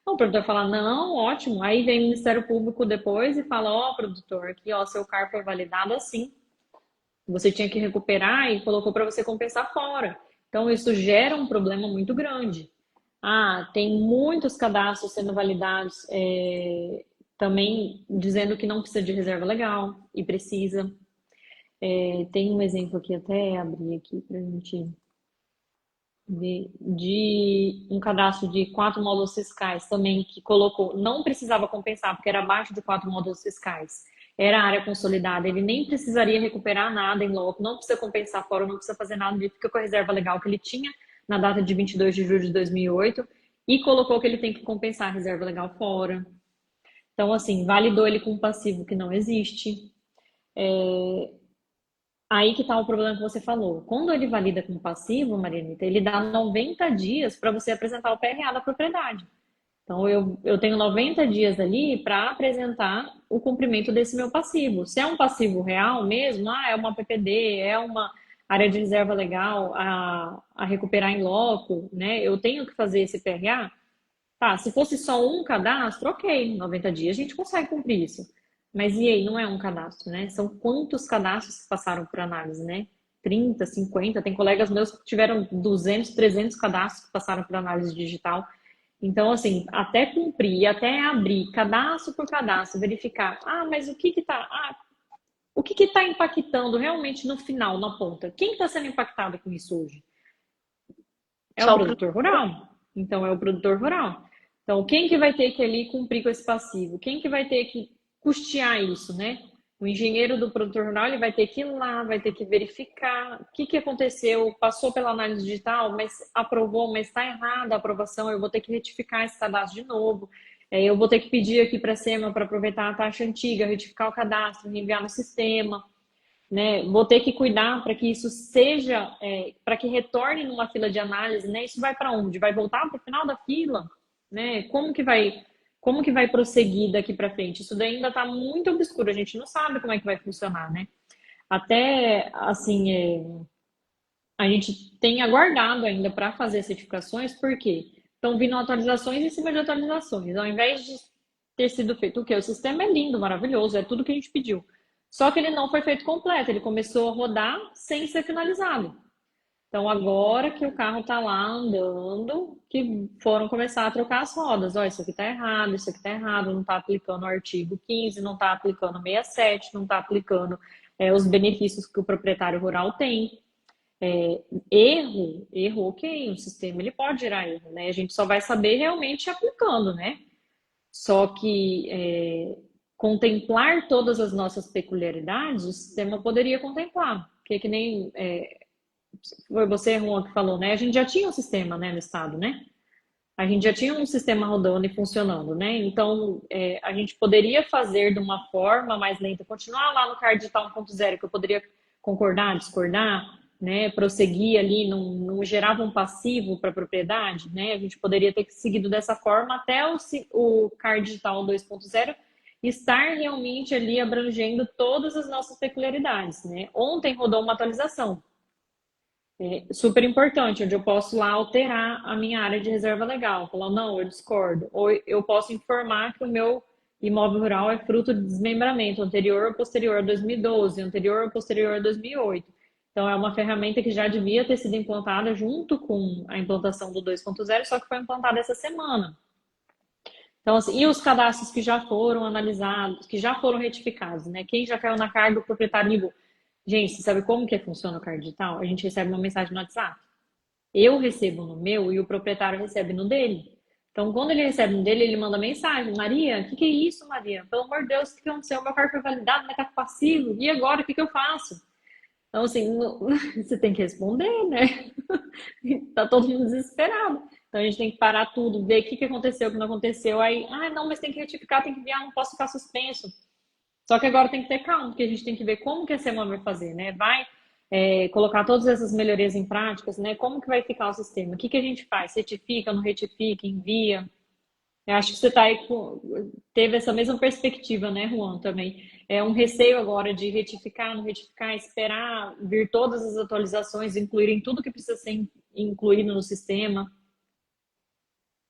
O produtor fala, não, ótimo. Aí vem o Ministério Público depois e fala, ó, produtor, aqui, ó, seu CAR foi validado assim. Você tinha que recuperar e colocou para você compensar fora. Então, isso gera um problema muito grande. Tem muitos cadastros sendo validados, também dizendo que não precisa de reserva legal e precisa. Tem um exemplo aqui, até abrir aqui para a gente ver, de um cadastro de 4 módulos fiscais também, que colocou, não precisava compensar, porque era abaixo de 4 módulos fiscais. Era área consolidada, ele nem precisaria recuperar nada em loco, não precisa compensar fora, não precisa fazer nada, ele fica com a reserva legal que ele tinha na data de 22 de julho de 2008 e colocou que ele tem que compensar a reserva legal fora. Então, assim, validou ele com um passivo que não existe. Aí que está o problema que você falou. Quando ele valida com passivo, Marianita, ele dá 90 dias para você apresentar o PRA da propriedade. Então, eu tenho 90 dias ali para apresentar o cumprimento desse meu passivo. Se é um passivo real mesmo, é uma PPD, é uma área de reserva legal a recuperar em loco, né? Eu tenho que fazer esse PRA. Tá, se fosse só um cadastro, ok, 90 dias a gente consegue cumprir isso. Mas e aí, não é um cadastro, né? São quantos cadastros que passaram por análise, né? 30, 50, tem colegas meus que tiveram 200, 300 cadastros que passaram por análise digital. Então, assim, até cumprir, até abrir cadastro por cadastro, verificar, mas o que está impactando realmente no final, na ponta? Quem está sendo impactado com isso hoje? É o produtor rural. Então, é o produtor rural. Então, quem que vai ter que ali cumprir com esse passivo? Quem que vai ter que custear isso, né? O engenheiro do produtor rural, ele vai ter que ir lá, vai ter que verificar o que aconteceu, passou pela análise digital, mas aprovou, mas está errada a aprovação, eu vou ter que retificar esse cadastro de novo, eu vou ter que pedir aqui para a SEMA para aproveitar a taxa antiga, retificar o cadastro, enviar no sistema, né? Vou ter que cuidar para que isso seja, para que retorne numa fila de análise, né? Isso vai para onde? Vai voltar para o final da fila, né? Como que vai prosseguir daqui para frente? Isso daí ainda está muito obscuro, a gente não sabe como é que vai funcionar, né? Até, assim, a gente tem aguardado ainda para fazer certificações, porque estão vindo atualizações em cima de atualizações. Ao invés de ter sido feito o quê? O sistema é lindo, maravilhoso, é tudo que a gente pediu. Só que ele não foi feito completo, ele começou a rodar sem ser finalizado. Então, agora que o carro está lá andando, que foram começar a trocar as rodas. Ó, isso aqui está errado, isso aqui está errado, não está aplicando o artigo 15, não está aplicando o 67, não está aplicando os benefícios que o proprietário rural tem. Erro, ok, o sistema ele pode gerar erro, né? A gente só vai saber realmente aplicando, né? Só que contemplar todas as nossas peculiaridades, o sistema poderia contemplar. Porque que nem... foi você, Juan, que falou, né? A gente já tinha um sistema, né, no estado, né? A gente já tinha um sistema rodando e funcionando, né? Então, a gente poderia fazer de uma forma mais lenta, continuar lá no CARD digital 1.0, que eu poderia concordar, discordar, né? Prosseguir ali, não gerava um passivo para a propriedade, né? A gente poderia ter seguido dessa forma até o CARD digital 2.0 estar realmente ali abrangendo todas as nossas peculiaridades, né? Ontem rodou uma atualização. Super importante, onde eu posso lá alterar a minha área de reserva legal, falar, não, eu discordo, ou eu posso informar que o meu imóvel rural é fruto de desmembramento anterior ou posterior a 2012, anterior ou posterior a 2008. Então, é uma ferramenta que já devia ter sido implantada junto com a implantação do 2.0, só que foi implantada essa semana. Então, assim, e os cadastros que já foram analisados, que já foram retificados, né? Quem já caiu na carga do proprietário nível. Gente, você sabe como que funciona o CARD digital? A gente recebe uma mensagem no WhatsApp. Eu recebo no meu e o proprietário recebe no dele. Então, quando ele recebe no dele, ele manda mensagem. Maria, o que é isso, Maria? Pelo amor de Deus, o que aconteceu? Meu carro foi validado, mas tá passivo. E agora, o que eu faço? Então, assim, você tem que responder, né? Tá todo mundo desesperado. Então, a gente tem que parar tudo, ver o que aconteceu, o que não aconteceu. Aí, não, mas tem que retificar, tem que enviar, não posso ficar suspenso. Só que agora tem que ter calma, porque a gente tem que ver como que a SEMA vai fazer, né? Vai colocar todas essas melhorias em práticas, né? Como que vai ficar o sistema? O que a gente faz? Certifica, não retifica, envia? Eu acho que você teve essa mesma perspectiva, né, Juan, também. É um receio agora de retificar, não retificar, esperar vir todas as atualizações, incluírem tudo que precisa ser incluído no sistema.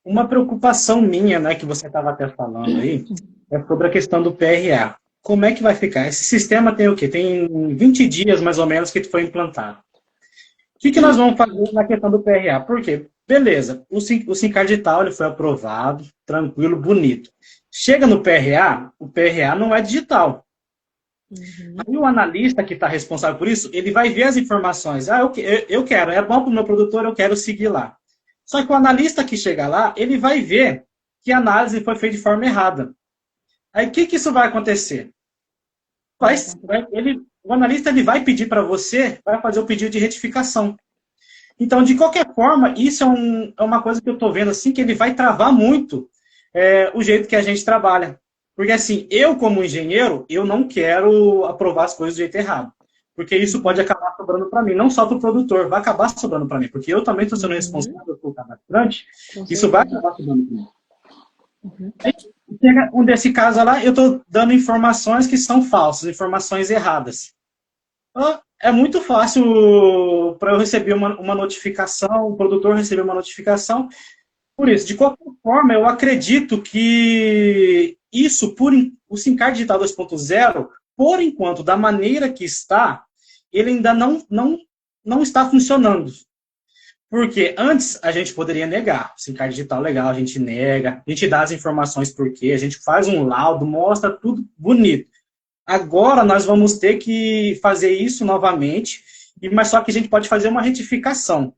Uma preocupação minha, né, que você estava até falando aí, é sobre a questão do PRA. Como é que vai ficar? Esse sistema tem o quê? Tem 20 dias, mais ou menos, que foi implantado. O que nós vamos fazer na questão do PRA? Por quê? Beleza, o SINCAR digital ele foi aprovado, tranquilo, bonito. Chega no PRA, o PRA não é digital. Uhum. Aí o analista que está responsável por isso, ele vai ver as informações. Eu quero, é bom para o meu produtor, eu quero seguir lá. Só que o analista que chega lá, ele vai ver que a análise foi feita de forma errada. Aí o que isso vai acontecer? O analista ele vai pedir para você, vai fazer o pedido de retificação. Então, de qualquer forma, isso é uma coisa que eu estou vendo assim, que ele vai travar muito o jeito que a gente trabalha. Porque assim, eu como engenheiro, eu não quero aprovar as coisas do jeito errado. Porque isso pode acabar sobrando para mim, não só para o produtor, vai acabar sobrando para mim, porque eu também estou sendo responsável pelo cadastrante, isso vai acabar sobrando para mim. Uhum. Nesse caso lá, eu estou dando informações que são falsas, informações erradas. Então, é muito fácil para eu receber uma notificação, o produtor receber uma notificação. Por isso, de qualquer forma, eu acredito que isso, o SINCAR Digital 2.0, por enquanto, da maneira que está, ele ainda não está funcionando. Porque antes a gente poderia negar. O SINCAR digital legal, a gente nega, a gente dá as informações por quê, a gente faz um laudo, mostra tudo bonito. Agora nós vamos ter que fazer isso novamente, mas só que a gente pode fazer uma retificação.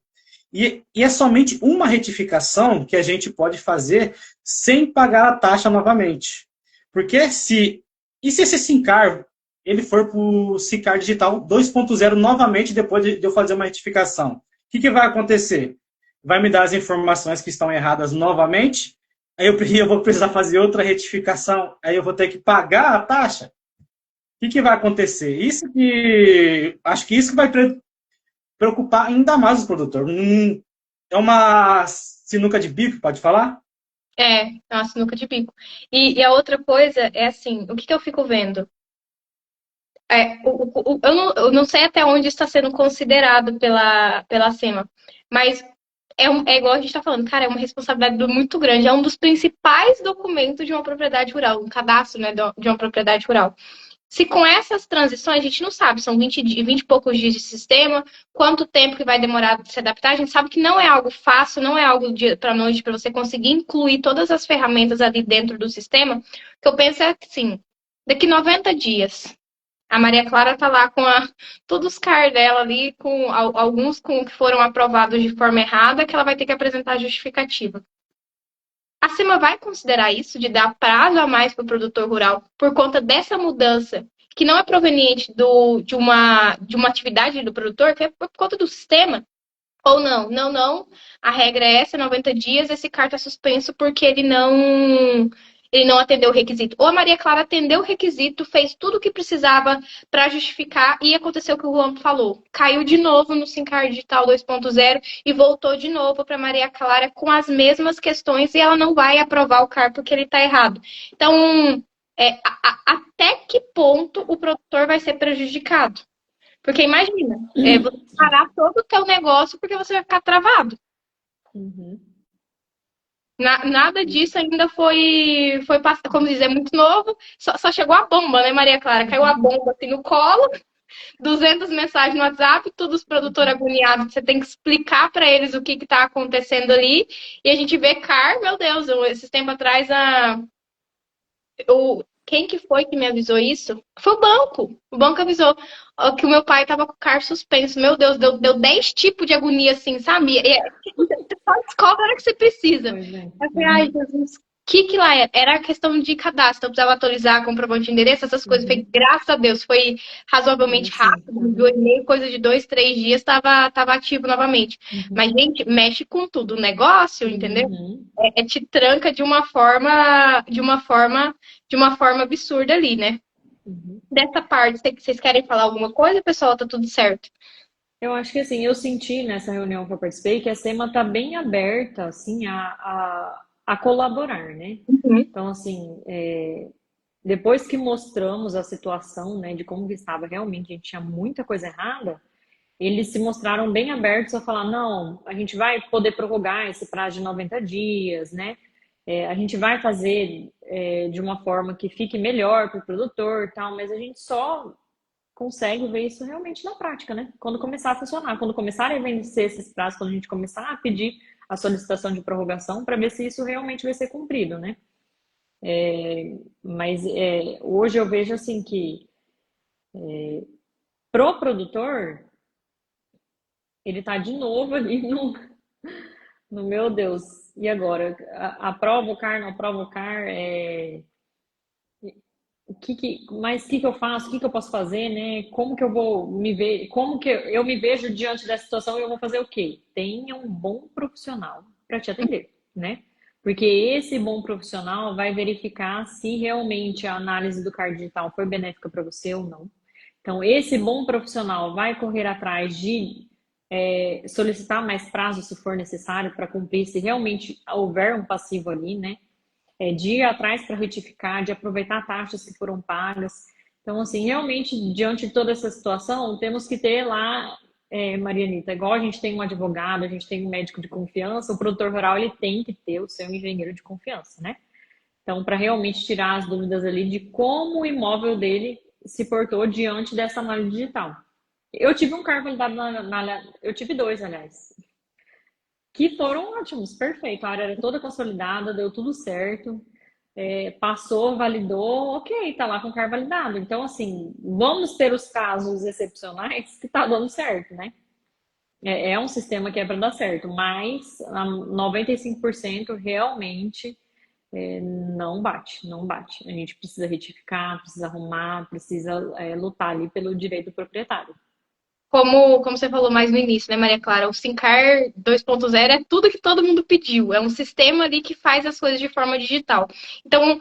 E é somente uma retificação que a gente pode fazer sem pagar a taxa novamente. Porque se esse SINCAR ele for para o SINCAR Digital 2.0 novamente depois de eu fazer uma retificação, o que vai acontecer? Vai me dar as informações que estão erradas novamente, aí eu vou precisar fazer outra retificação, aí eu vou ter que pagar a taxa. O que vai acontecer? Acho que isso que vai preocupar ainda mais o produtor. É uma sinuca de bico, pode falar? É uma sinuca de bico. E a outra coisa é assim, o que que eu fico vendo? Eu não sei até onde está sendo considerado pela SEMA, mas é igual a gente está falando, cara, é uma responsabilidade muito grande. É um dos principais documentos de uma propriedade rural, um cadastro, né, de uma propriedade rural. Se com essas transições, a gente não sabe, são 20 e poucos dias de sistema, quanto tempo que vai demorar de se adaptar, a gente sabe que não é algo fácil, não é algo do dia para noite para você conseguir incluir todas as ferramentas ali dentro do sistema. O que eu penso é assim, daqui 90 dias, a Maria Clara tá lá com todos os CAR dela ali, com alguns com que foram aprovados de forma errada, que ela vai ter que apresentar a justificativa. A CEMA vai considerar isso, de dar prazo a mais para o produtor rural, por conta dessa mudança, que não é proveniente de uma atividade do produtor, que é por conta do sistema? Ou não? Não, não. A regra é essa, 90 dias, esse CAR está suspenso porque ele não atendeu o requisito. Ou a Maria Clara atendeu o requisito, fez tudo o que precisava para justificar e aconteceu o que o Juan falou. Caiu de novo no SINCAR Digital 2.0 e voltou de novo para Maria Clara com as mesmas questões e ela não vai aprovar o CAR porque ele está errado. Então, até que ponto o produtor vai ser prejudicado? Porque imagina, você parar todo o teu negócio porque você vai ficar travado. Uhum. Nada disso ainda foi passado, como dizer, muito novo. Só chegou a bomba, né, Maria Clara? Caiu a bomba assim no colo, 200 mensagens no WhatsApp, todos os produtores agoniados. Você tem que explicar para eles o que está acontecendo ali. E a gente vê CAR, meu Deus, esses tempos atrás, quem que foi que me avisou isso? Foi o banco. O banco avisou que o meu pai estava com o CAR suspenso. Meu Deus, deu 10 tipos de agonia, assim, sabe? Você só descobre a hora que você precisa. Pois é. Eu falei, ai, Jesus, o que lá era? Era a questão de cadastro. Eu precisava atualizar comprovante de endereço, essas coisas. Foi, graças a Deus, foi razoavelmente rápido. Um e-mail, coisa de 2, 3 dias, estava ativo novamente. Mas, gente, mexe com tudo. O negócio, entendeu? Te tranca de uma forma absurda ali, né? Dessa parte, vocês querem falar alguma coisa, pessoal? Tá tudo certo? Eu acho que assim, eu senti nessa reunião que eu participei que a SEMA está bem aberta assim, a colaborar, né? Uhum. Então, assim, depois que mostramos a situação, né, de como que estava realmente, a gente tinha muita coisa errada, eles se mostraram bem abertos a falar, não, a gente vai poder prorrogar esse prazo de 90 dias, né? A gente vai fazer de uma forma que fique melhor para o produtor e tal, mas a gente só consegue ver isso realmente na prática, né? Quando começar a funcionar, quando começarem a vencer esses prazos, quando a gente começar a pedir a solicitação de prorrogação para ver se isso realmente vai ser cumprido, né? Mas hoje eu vejo assim que pro produtor ele tá de novo ali no meu Deus, e agora? Aprova o CAR, não aprova o CAR? Mas o que eu faço? O que eu posso fazer, né? Como que eu vou me ver? Como que eu me vejo diante dessa situação e eu vou fazer o quê? Tenha um bom profissional para te atender, né? Porque esse bom profissional vai verificar se realmente a análise do CAR digital foi benéfica para você ou não. Então, esse bom profissional vai correr atrás de solicitar mais prazo se for necessário para cumprir, se realmente houver um passivo ali, né? De ir atrás para retificar, de aproveitar taxas que foram pagas. Então, assim, realmente, diante de toda essa situação, temos que ter lá, Marianita, igual a gente tem um advogado, a gente tem um médico de confiança, o produtor rural ele tem que ter o seu engenheiro de confiança, né? Então, para realmente tirar as dúvidas ali de como o imóvel dele se portou diante dessa análise digital. Eu tive um CAR validado eu tive 2, aliás, que foram ótimos, perfeito. A área era toda consolidada, deu tudo certo, passou, validou, ok, tá lá com o CAR validado. Então, assim, vamos ter os casos excepcionais que tá dando certo, né? É um sistema que é para dar certo, mas 95% realmente não bate, não bate. A gente precisa retificar, precisa arrumar, precisa lutar ali pelo direito do proprietário. Como você falou mais no início, né, Maria Clara? O Sincar 2.0 é tudo que todo mundo pediu. É um sistema ali que faz as coisas de forma digital. Então,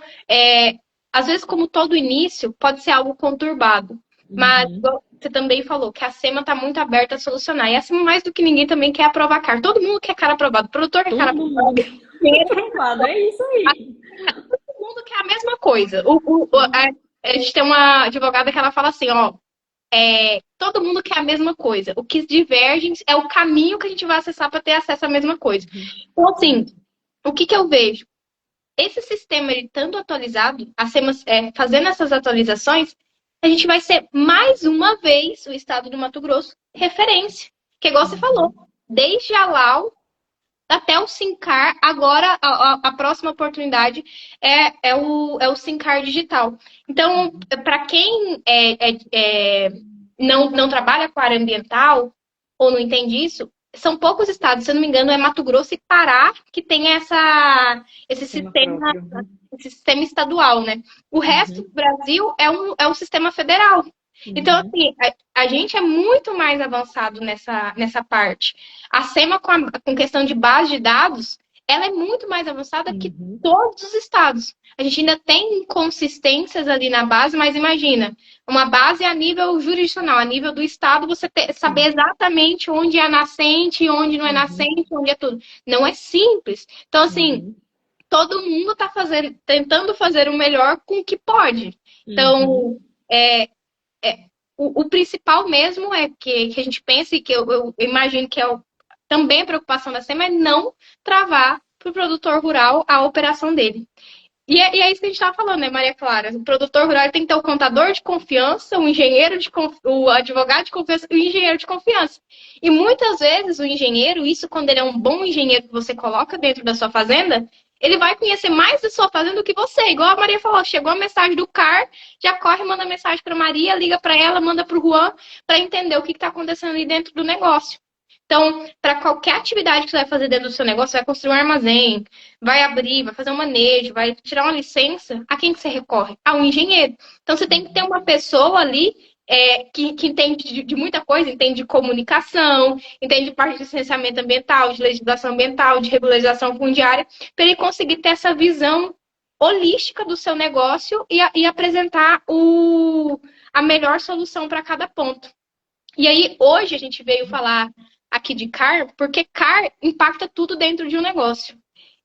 às vezes, como todo início, pode ser algo conturbado. Mas Uhum. igual você também falou que a SEMA está muito aberta a solucionar. E a SEMA, mais do que ninguém, também quer aprovar CAR. Todo mundo quer cara aprovado. O produtor quer cara Todo aprovado. mundo quer aprovado, é isso aí. Todo mundo quer a mesma coisa. A gente tem uma advogada que ela fala assim, ó, todo mundo quer a mesma coisa. O que diverge é o caminho que a gente vai acessar para ter acesso à mesma coisa. Então, assim, o que eu vejo? Esse sistema, ele estando atualizado, fazendo essas atualizações, a gente vai ser, mais uma vez, o estado do Mato Grosso, referência. Que igual você falou, desde a Lau até o Sincar, agora a próxima oportunidade é o Sincar digital. Então, para quem não trabalha com área ambiental ou não entende isso, são poucos estados, se eu não me engano, é Mato Grosso e Pará que tem esse Sistema sistema, próprio. esse sistema estadual, né? O resto do Uhum. Brasil é um sistema federal. Então, Uhum. assim, a gente é muito mais avançado nessa parte. A SEMA, com questão de base de dados, ela é muito mais avançada que Uhum. todos os estados. A gente ainda tem inconsistências ali na base, mas imagina, uma base a nível jurisdicional, a nível do estado, você saber Sim. exatamente onde é nascente, onde não é Uhum. nascente, onde é tudo. Não é simples. Então, assim, Uhum. todo mundo está tentando fazer o melhor com o que pode. Uhum. Então, é, o principal mesmo é que a gente pense, e que eu imagino que também a preocupação da SEMA é não travar para o produtor rural a operação dele. E é isso que a gente estava falando, né, Maria Clara? O produtor rural tem que ter o contador de confiança, o advogado de confiança e o engenheiro de confiança. E muitas vezes o engenheiro, isso quando ele é um bom engenheiro que você coloca dentro da sua fazenda, ele vai conhecer mais da sua fazenda do que você. Igual a Maria falou, chegou a mensagem do CAR, já corre, manda mensagem para Maria, liga para ela, manda para o Juan, para entender o que está acontecendo ali dentro do negócio. Então, para qualquer atividade que você vai fazer dentro do seu negócio, você vai construir um armazém, vai abrir, vai fazer um manejo, vai tirar uma licença, a quem que você recorre? A um engenheiro. Então, você tem que ter uma pessoa ali que entende de muita coisa, entende de comunicação, entende de parte de licenciamento ambiental, de legislação ambiental, de regularização fundiária, para ele conseguir ter essa visão holística do seu negócio e apresentar a melhor solução para cada ponto. E aí, hoje, a gente veio falar aqui de CAR, porque CAR impacta tudo dentro de um negócio.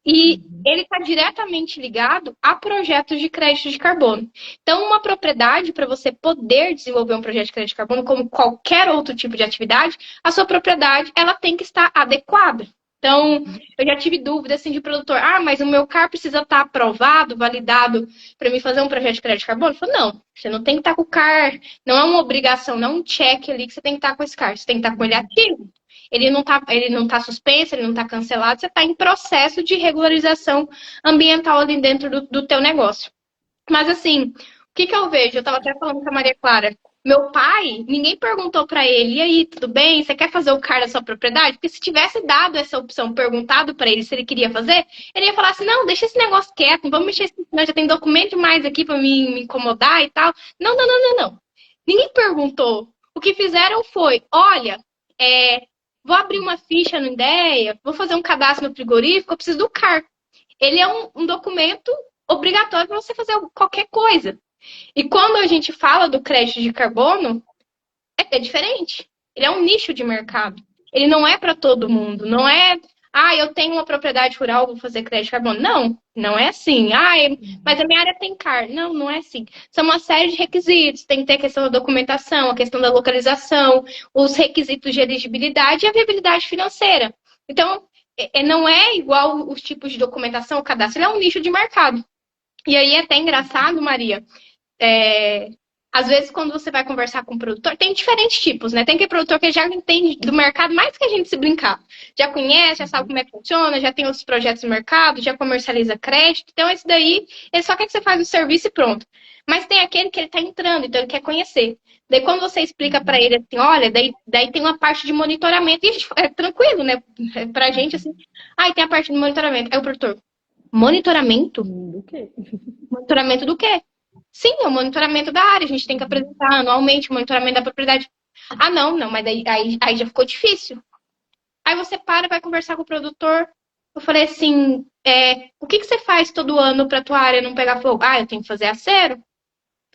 E Uhum. ele está diretamente ligado a projetos de crédito de carbono. Então, uma propriedade, para você poder desenvolver um projeto de crédito de carbono, como qualquer outro tipo de atividade, a sua propriedade ela tem que estar adequada. Então, Uhum. eu já tive dúvida assim de produtor, mas o meu CAR precisa estar aprovado, validado para me fazer um projeto de crédito de carbono? Eu falo, não, você não tem que estar com o CAR, não é uma obrigação, não é um check ali que você tem que estar com esse CAR, você tem que estar com ele ativo. Ele não tá suspenso, ele não está cancelado, você está em processo de regularização ambiental ali dentro do teu negócio. Mas assim, o que eu vejo? Eu estava até falando com a Maria Clara. Meu pai, ninguém perguntou para ele, e aí, tudo bem? Você quer fazer o CAR da sua propriedade? Porque se tivesse dado essa opção, perguntado para ele se ele queria fazer, ele ia falar assim: não, deixa esse negócio quieto, não vamos mexer, já tem documento demais aqui para me incomodar e tal. Não, não, não, não, não. Ninguém perguntou. O que fizeram foi: olha, vou abrir uma ficha no Ideia, vou fazer um cadastro no frigorífico, eu preciso do CAR. Ele é um documento obrigatório para você fazer qualquer coisa. E quando a gente fala do crédito de carbono, é diferente. Ele é um nicho de mercado. Ele não é para todo mundo. Não é, eu tenho uma propriedade rural, vou fazer crédito de carbono. Não, não é assim. Mas a minha área tem CAR. Não, não é assim. São uma série de requisitos. Tem que ter a questão da documentação, a questão da localização, os requisitos de elegibilidade e a viabilidade financeira. Então, não é igual os tipos de documentação, o cadastro. Ele é um nicho de mercado. E aí é até engraçado, Maria, é, às vezes, quando você vai conversar com o produtor, tem diferentes tipos, né? Tem aquele produtor que já entende do mercado mais que a gente se brincar. Já conhece, já sabe como é que funciona, já tem outros projetos no mercado, já comercializa crédito. Então, esse daí, ele só quer que você faça o serviço e pronto. Mas tem aquele que ele tá entrando, então ele quer conhecer. Daí quando você explica para ele assim, olha, daí tem uma parte de monitoramento, e a gente, é tranquilo, né? Pra gente assim, aí tem a parte de monitoramento. Aí o produtor, monitoramento? Do quê? Monitoramento do quê? Sim, é o monitoramento da área, a gente tem que apresentar anualmente o monitoramento da propriedade. Ah, não, mas aí já ficou difícil. Aí você para, vai conversar com o produtor. Eu falei assim, o que você faz todo ano para tua área não pegar fogo? Ah, eu tenho que fazer acero.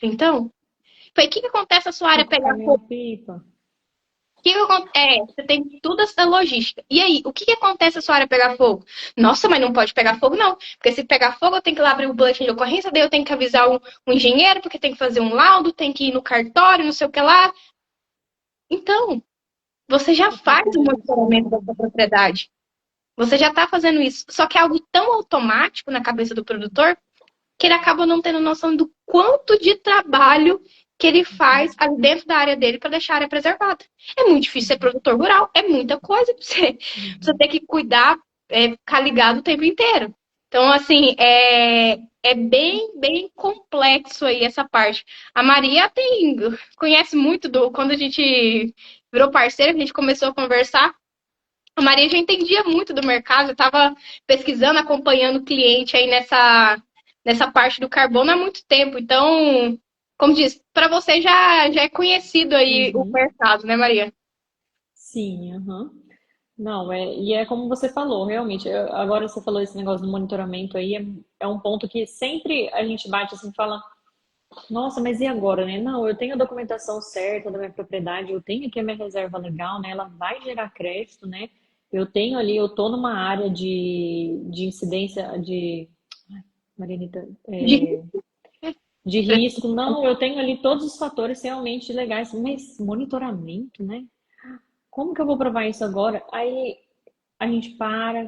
Então, falei, o que acontece se a sua área Trocar pegar fogo? caminhão-pipa. Você tem toda essa logística. E aí, o que acontece se a sua área pegar fogo? Nossa, mas não pode pegar fogo, não. Porque se pegar fogo, eu tenho que ir lá abrir o boletim de ocorrência, daí eu tenho que avisar um engenheiro, porque tem que fazer um laudo, tem que ir no cartório, não sei o que lá. Então, você já faz o monitoramento da sua propriedade. Você já está fazendo isso. Só que é algo tão automático na cabeça do produtor que ele acaba não tendo noção do quanto de trabalho que ele faz ali dentro da área dele para deixar a área preservada. É muito difícil ser produtor rural, é muita coisa para você ter que cuidar, ficar ligado o tempo inteiro. Então, assim, é bem complexo aí essa parte. A Maria conhece muito quando a gente virou parceira, que a gente começou a conversar. A Maria já entendia muito do mercado, já estava pesquisando, acompanhando o cliente aí nessa parte do carbono há muito tempo. Então, como diz, para você já é conhecido aí o Uhum. mercado, né, Maria? Sim, aham. Não, e é como você falou, realmente. Agora você falou esse negócio do monitoramento aí, é um ponto que sempre a gente bate assim, e fala, nossa, mas e agora, né? Não, eu tenho a documentação certa da minha propriedade, eu tenho aqui a minha reserva legal, né? Ela vai gerar crédito, né? Eu tenho ali, eu tô numa área de incidência de, Marianita, De- de risco. Não, eu tenho ali todos os fatores realmente legais, mas monitoramento, né? Como que eu vou provar isso agora? Aí a gente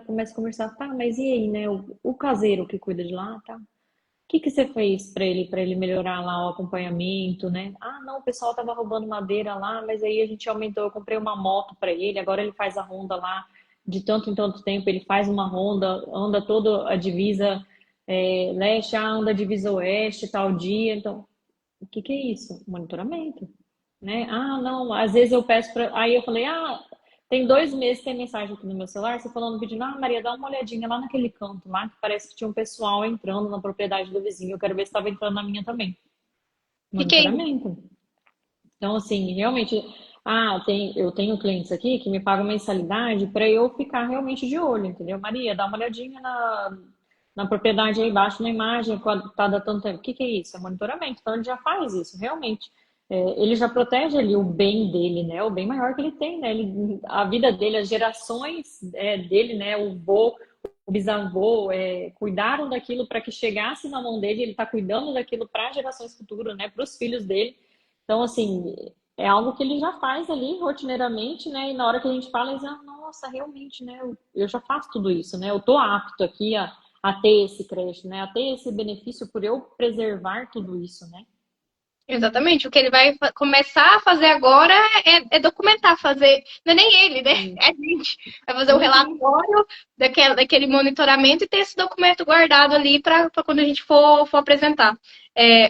começa a conversar, tá, mas e aí, né? O caseiro que cuida de lá, tá? O que que você fez para ele melhorar lá o acompanhamento, né? Ah, não, o pessoal tava roubando madeira lá, mas aí a gente aumentou, eu comprei uma moto para ele, agora ele faz a ronda lá de tanto em tanto tempo, ele faz uma ronda, anda toda a divisa leste, anda a divisa oeste, tal dia, então, o que que é isso? Monitoramento, né? Ah, não, às vezes eu peço para. Aí eu falei, tem 2 meses que tem mensagem aqui no meu celular, você falando, pedindo, Maria, dá uma olhadinha lá naquele canto lá, que parece que tinha um pessoal entrando na propriedade do vizinho. Eu quero ver se estava entrando na minha também. Fiquei. Monitoramento. Então, assim, realmente, eu tenho clientes aqui que me pagam mensalidade para eu ficar realmente de olho, entendeu? Maria, dá uma olhadinha na propriedade aí embaixo, na imagem, tá datando tempo. O que que é isso? É monitoramento. Então, ele já faz isso, realmente. Ele já protege ali o bem dele, né? O bem maior que ele tem, né? A vida dele, as gerações dele, né? O vô, o bisavô, cuidaram daquilo para que chegasse na mão dele. Ele está cuidando daquilo para gerações futuras, né? Para os filhos dele. Então, assim, é algo que ele já faz ali rotineiramente, né? E na hora que a gente fala, eles, nossa, realmente, né? Eu já faço tudo isso, né? Eu tô apto aqui a ter esse crédito, né? A ter esse benefício por eu preservar tudo isso, né? Exatamente. O que ele vai começar a fazer agora é documentar, fazer. Não é nem ele, né? Sim. É a gente. Vai fazer o Uhum. relatório daquele monitoramento e ter esse documento guardado ali para quando a gente for apresentar.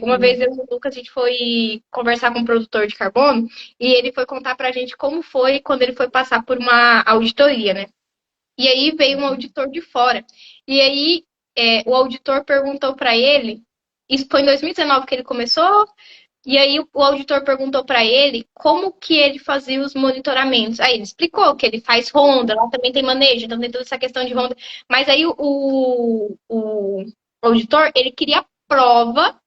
Uma vez eu e Uhum. o Lucas, a gente foi conversar com um produtor de carbono e ele foi contar para a gente como foi quando ele foi passar por uma auditoria, né? E aí veio um auditor de fora. E aí o auditor perguntou para ele, isso foi em 2019 que ele começou, e aí o auditor perguntou para ele como que ele fazia os monitoramentos. Aí ele explicou que ele faz ronda, lá também tem manejo, então tem toda essa questão de ronda. Mas aí o auditor, ele queria prova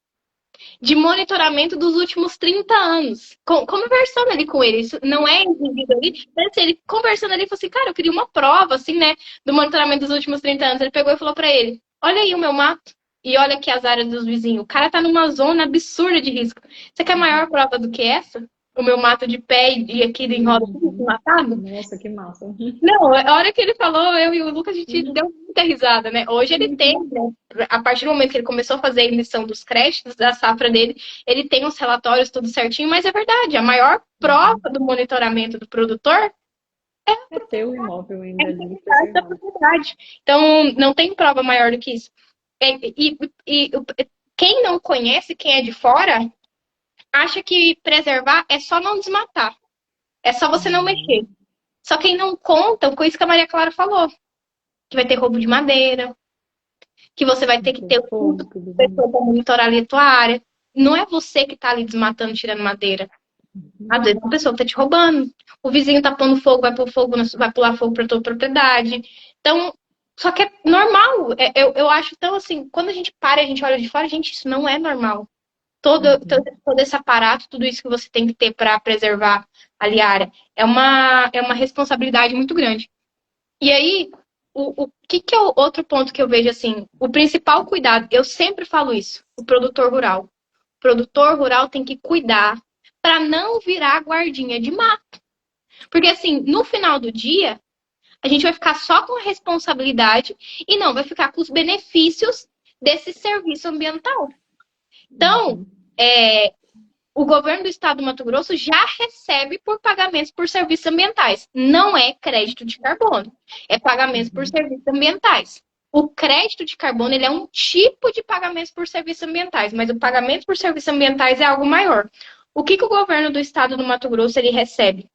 de monitoramento dos últimos 30 anos. Conversando ali com ele, isso não é indivíduo ali, mas assim, ele conversando ali, falou assim, cara, eu queria uma prova, assim, né, do monitoramento dos últimos 30 anos. Ele pegou e falou para ele, olha aí o meu mato, e olha aqui as áreas dos vizinhos. O cara tá numa zona absurda de risco. Você quer maior prova do que essa? O meu mato de pé e aqui em roda tudo Uhum. matado? Nossa, que massa. Não, a hora que ele falou, eu e o Lucas, a gente Uhum. deu muita risada, né? Hoje ele tem, Uhum. né? A partir do momento que ele começou a fazer a emissão dos créditos da safra dele, ele tem os relatórios tudo certinho, mas é verdade, a maior prova do monitoramento do produtor É ter o imóvel é ainda a ali integridade da preservado. propriedade. Então, não tem prova maior do que isso. E Quem não conhece, quem é de fora, acha que preservar é só não desmatar. É só você não mexer. Só quem não conta com isso que a Maria Clara falou. Que vai ter roubo de madeira, que você vai ter que ter o pessoa para monitorar ali a tua área. Não é você que está ali desmatando, tirando madeira. Às vezes a pessoa está te roubando. O vizinho está pondo fogo, vai pular fogo para tua propriedade. Então, só que é normal. Eu acho tão assim, quando a gente para, a gente olha de fora, gente, isso não é normal. Todo esse aparato, tudo isso que você tem que ter para preservar ali a área, é uma responsabilidade muito grande. E aí, o que é o outro ponto que eu vejo assim? O principal cuidado, eu sempre falo isso, o produtor rural. O produtor rural tem que cuidar para não virar guardinha de mato. Porque assim, no final do dia, a gente vai ficar só com a responsabilidade e não vai ficar com os benefícios desse serviço ambiental. Então, o governo do estado do Mato Grosso já recebe por pagamentos por serviços ambientais. Não é crédito de carbono, é pagamentos por serviços ambientais. O crédito de carbono ele é um tipo de pagamentos por serviços ambientais, mas o pagamento por serviços ambientais é algo maior. O que o governo do estado do Mato Grosso ele recebe?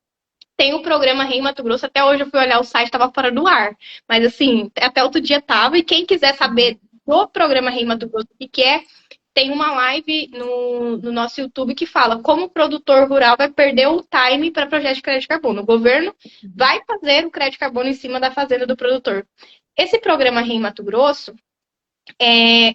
Tem o programa Rei Mato Grosso, até hoje eu fui olhar o site, estava fora do ar. Mas assim, até outro dia estava, e quem quiser saber do programa Rei Mato Grosso, o que é, tem uma live no nosso YouTube que fala como o produtor rural vai perder o time para projeto de crédito de carbono. O governo vai fazer o crédito de carbono em cima da fazenda do produtor. Esse programa Rei Mato Grosso,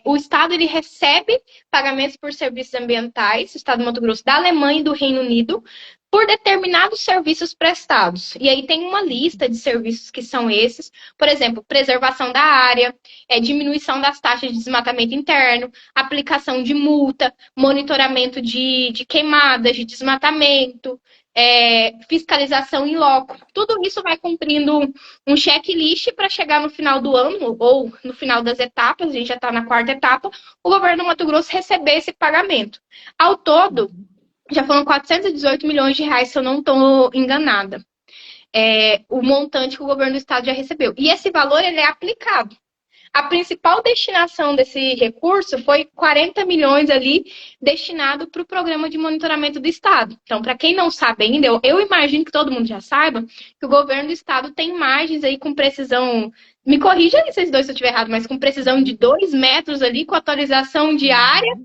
o Estado ele recebe pagamentos por serviços ambientais, o Estado do Mato Grosso, da Alemanha e do Reino Unido, por determinados serviços prestados. E aí tem uma lista de serviços que são esses, por exemplo, preservação da área, diminuição das taxas de desmatamento interno, aplicação de multa, monitoramento de queimadas, de desmatamento, fiscalização em loco. Tudo isso vai cumprindo um checklist para chegar no final do ano, ou no final das etapas, a gente já está na quarta etapa, o governo do Mato Grosso receber esse pagamento. Ao todo, já foram 418 milhões de reais, se eu não estou enganada. O montante que o governo do estado já recebeu. E esse valor ele é aplicado. A principal destinação desse recurso foi 40 milhões ali destinado para o programa de monitoramento do estado. Então, para quem não sabe ainda, eu imagino que todo mundo já saiba que o governo do estado tem margens aí com precisão, me corrija aí vocês dois se eu estiver errado, mas com precisão de 2 metros ali, com atualização diária.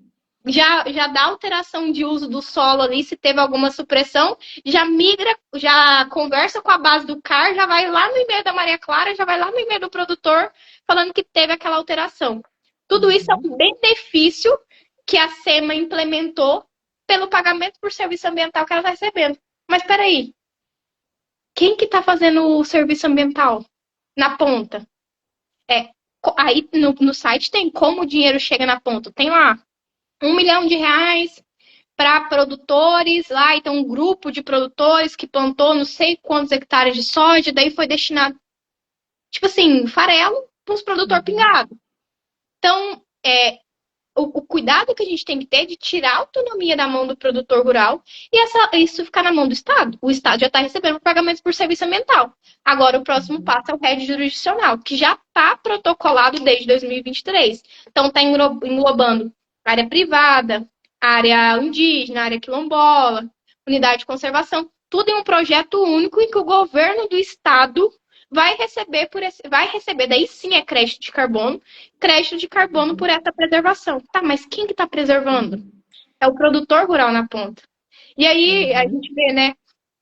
Já dá alteração de uso do solo ali, se teve alguma supressão, já migra, já conversa com a base do CAR, já vai lá no e-mail da Maria Clara, já vai lá no e-mail do produtor, falando que teve aquela alteração. Tudo isso é um benefício que a SEMA implementou pelo pagamento por serviço ambiental que ela está recebendo. Mas peraí, quem que está fazendo o serviço ambiental na ponta? Aí no site tem como o dinheiro chega na ponta, tem lá. R$1 milhão para produtores lá, então um grupo de produtores que plantou não sei quantos hectares de soja, daí foi destinado, tipo assim, farelo para os produtores pingados. Então, o cuidado que a gente tem que ter de tirar a autonomia da mão do produtor rural e isso ficar na mão do Estado. O Estado já está recebendo pagamentos por serviço ambiental. Agora, o próximo passo é o RED jurisdicional, que já está protocolado desde 2023. Então, está englobando área privada, área indígena, área quilombola, unidade de conservação, tudo em um projeto único em que o governo do estado vai receber, daí sim é crédito de carbono por essa preservação. Tá, mas quem que está preservando? É o produtor rural na ponta. E aí a gente vê, né,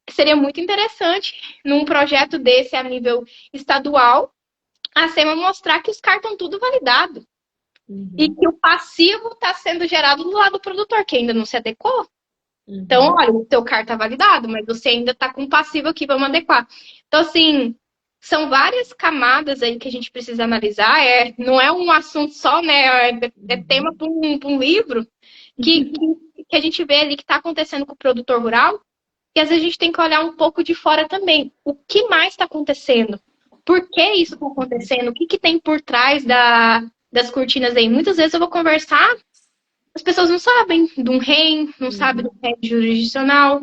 seria muito interessante num projeto desse a nível estadual, a SEMA mostrar que os CAR estão tudo validados. E que o passivo está sendo gerado do lado do produtor, que ainda não se adequou. Então, olha, o teu CAR está validado, mas você ainda está com o passivo aqui, vamos adequar. Então, assim, são várias camadas aí que a gente precisa analisar. Não é um assunto só, né? É tema para um livro que a gente vê ali que está acontecendo com o produtor rural. E às vezes a gente tem que olhar um pouco de fora também. O que mais está acontecendo? Por que isso está acontecendo? O que tem por trás das cortinas aí? Muitas vezes eu vou conversar, as pessoas não sabem de um REM, não sabem do REM jurisdicional,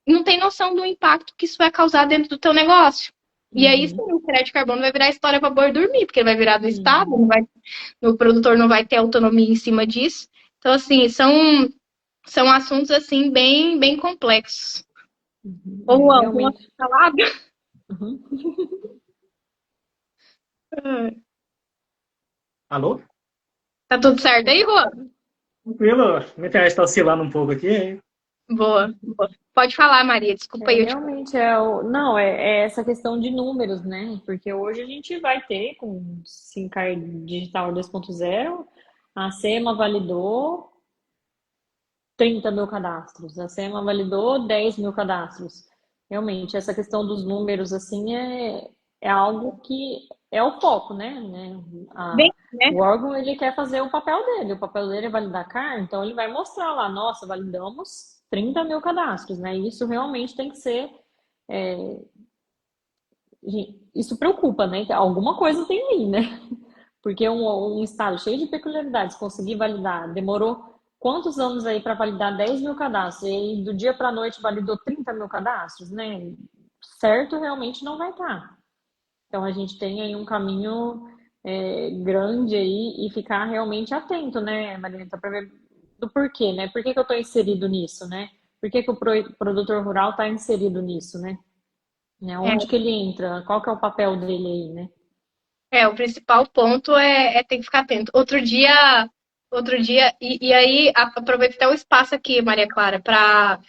não tem noção do impacto que isso vai causar dentro do teu negócio. E aí sim, Uhum. o crédito de carbono vai virar história para boi dormir, porque ele vai virar do Estado, Uhum. o produtor não vai ter autonomia em cima disso. Então, assim, são assuntos assim bem complexos. Uhum. Ô, É, Luan, uma realmente. palavra? Uhum. Alô? Tá tudo certo aí, Juan? Tranquilo, minha internet está oscilando um pouco aqui. Boa, boa. Pode falar, Maria. Desculpa É, aí. realmente não, é essa questão de números, né? Porque hoje a gente vai ter com o SIM-Card Digital 2.0, a SEMA validou 30 mil cadastros, a SEMA validou 10 mil cadastros. Realmente, essa questão dos números, assim, é algo que é o foco, né? Bem, né? O órgão, ele quer fazer o papel dele é validar CAR, então ele vai mostrar lá, nossa, validamos 30 mil cadastros, né? E isso realmente tem que ser, isso preocupa, né? Alguma coisa tem aí, né? Porque um estado cheio de peculiaridades, conseguir validar, demorou quantos anos aí para validar 10 mil cadastros? E aí, do dia para a noite validou 30 mil cadastros, né? Certo, realmente não vai estar. Então, a gente tem aí um caminho grande aí e ficar realmente atento, né, Marineta, para ver do porquê, né? Por que que eu estou inserido nisso, né? Por que que o produtor rural está inserido nisso, né? Onde É, que ele entra? Qual que é o papel dele aí, né? o principal ponto é ter que ficar atento. Outro dia, e aí aproveito até o espaço aqui, Maria Clara, para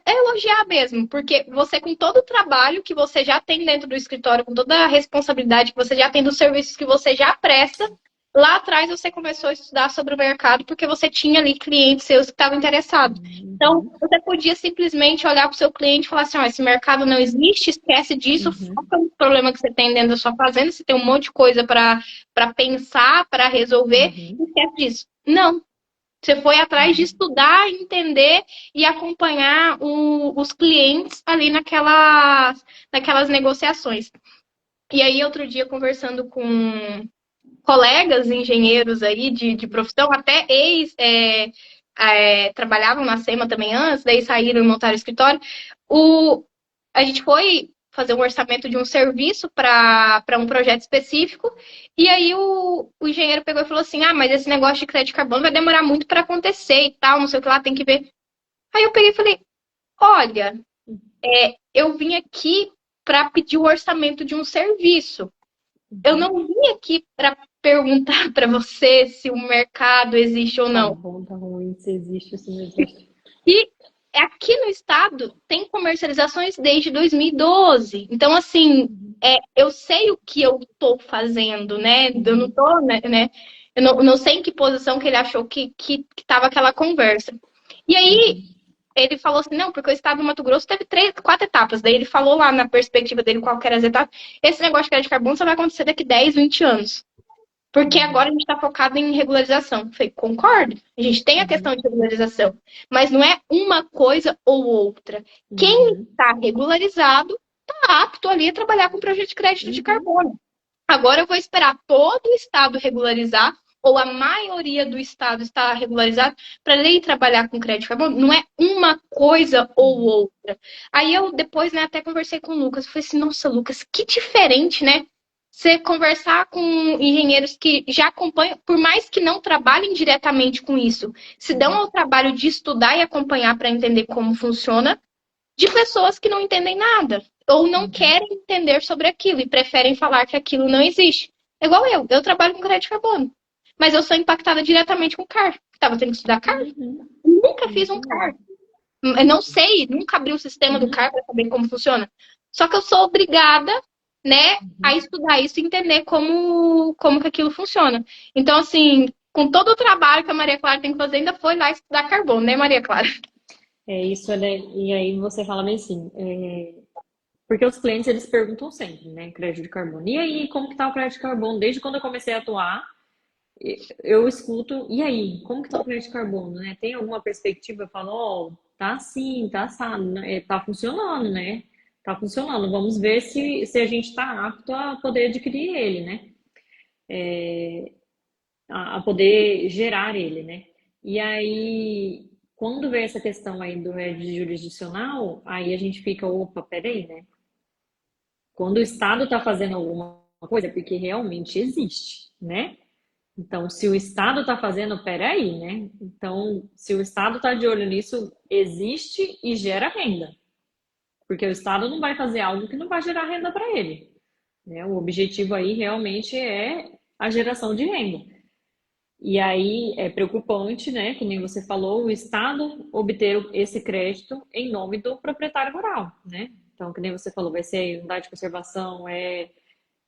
elogiar mesmo, porque você, com todo o trabalho que você já tem dentro do escritório, com toda a responsabilidade que você já tem dos serviços que você já presta, lá atrás você começou a estudar sobre o mercado porque você tinha ali clientes seus que estavam interessados. Então, Uhum, você podia simplesmente olhar para o seu cliente e falar assim: ó, esse mercado não existe, esquece disso, uhum, foca no problema que você tem dentro da sua fazenda, você tem um monte de coisa para pensar, para resolver, uhum, esquece disso. Não, você foi atrás de uhum. estudar, entender e acompanhar os clientes ali naquelas negociações. E aí, outro dia, conversando com colegas engenheiros aí de profissão, até trabalhavam na SEMA também antes, daí saíram e montaram o escritório. A gente foi fazer um orçamento de um serviço para um projeto específico, e aí o engenheiro pegou e falou assim: ah, mas esse negócio de crédito de carbono vai demorar muito para acontecer e tal, não sei o que lá, tem que ver. Aí eu peguei e falei: olha, eu vim aqui para pedir o orçamento de um serviço. Eu Uhum. não vim aqui para perguntar para você se o mercado existe ou Tá não. bom, tá ruim, se existe ou se não existe. E aqui no estado tem comercializações desde 2012. Então, assim, Uhum, eu sei o que eu estou fazendo, né? Eu não uhum, tô, né? Eu não sei em que posição que ele achou que tava aquela conversa. E aí uhum, ele falou assim, não, porque o estado do Mato Grosso teve 3, 4 etapas. Daí ele falou lá na perspectiva dele qual que eram as etapas. Esse negócio de crédito de carbono só vai acontecer daqui 10, 20 anos. Porque agora uhum, a gente está focado em regularização. Eu falei, concordo. A gente tem a questão uhum, de regularização. Mas não é uma coisa ou outra. Quem uhum, está regularizado está apto ali a trabalhar com projeto de crédito de uhum, carbono. Agora eu vou esperar todo o estado regularizar, ou a maioria do estado estar regularizado, para ele ir trabalhar com crédito de carbono. Não é uma coisa ou uhum, outra. Aí eu depois, né, até conversei com o Lucas. Eu falei assim, nossa, Lucas, que diferente, né? Você conversar com engenheiros que já acompanham, por mais que não trabalhem diretamente com isso, se dão uhum, ao trabalho de estudar e acompanhar para entender como funciona, de pessoas que não entendem nada ou não uhum, querem entender sobre aquilo e preferem falar que aquilo não existe. É igual eu trabalho com crédito de carbono, mas eu sou impactada diretamente com CAR. Estava tendo que estudar CAR? uhum. Nunca fiz um Isso CAR. mesmo. Eu não sei, nunca abri o sistema do Uhum, CAR para saber como funciona. Só que eu sou obrigada, né, a uhum. estudar isso e entender como que aquilo funciona. Então, assim, com todo o trabalho que a Maria Clara tem que fazer, ainda foi lá estudar carbono, né, Maria Clara? É isso, né? E aí você fala bem assim, porque os clientes eles perguntam sempre, né? Crédito de carbono. E aí, como que tá o crédito de carbono? Desde quando eu comecei a atuar, eu escuto, e aí, como que tá o crédito de carbono, né? Tem alguma perspectiva? Eu falo, ó, tá assim, tá assado, né? Tá funcionando, né? Tá funcionando. Vamos ver se a gente tá apto a poder adquirir ele, né? A poder gerar ele, né? E aí, quando vem essa questão aí do rede jurisdicional, aí a gente fica, opa, peraí, né? Quando o Estado está fazendo alguma coisa, é porque realmente existe, né? Então, se o Estado está fazendo, peraí, né? Então, se o Estado está de olho nisso, existe e gera renda. Porque o Estado não vai fazer algo que não vai gerar renda para ele, né? O objetivo aí realmente é a geração de renda. E aí é preocupante, né? Que nem você falou, o Estado obter esse crédito em nome do proprietário rural, né? Então, que nem você falou, vai ser unidade de conservação, é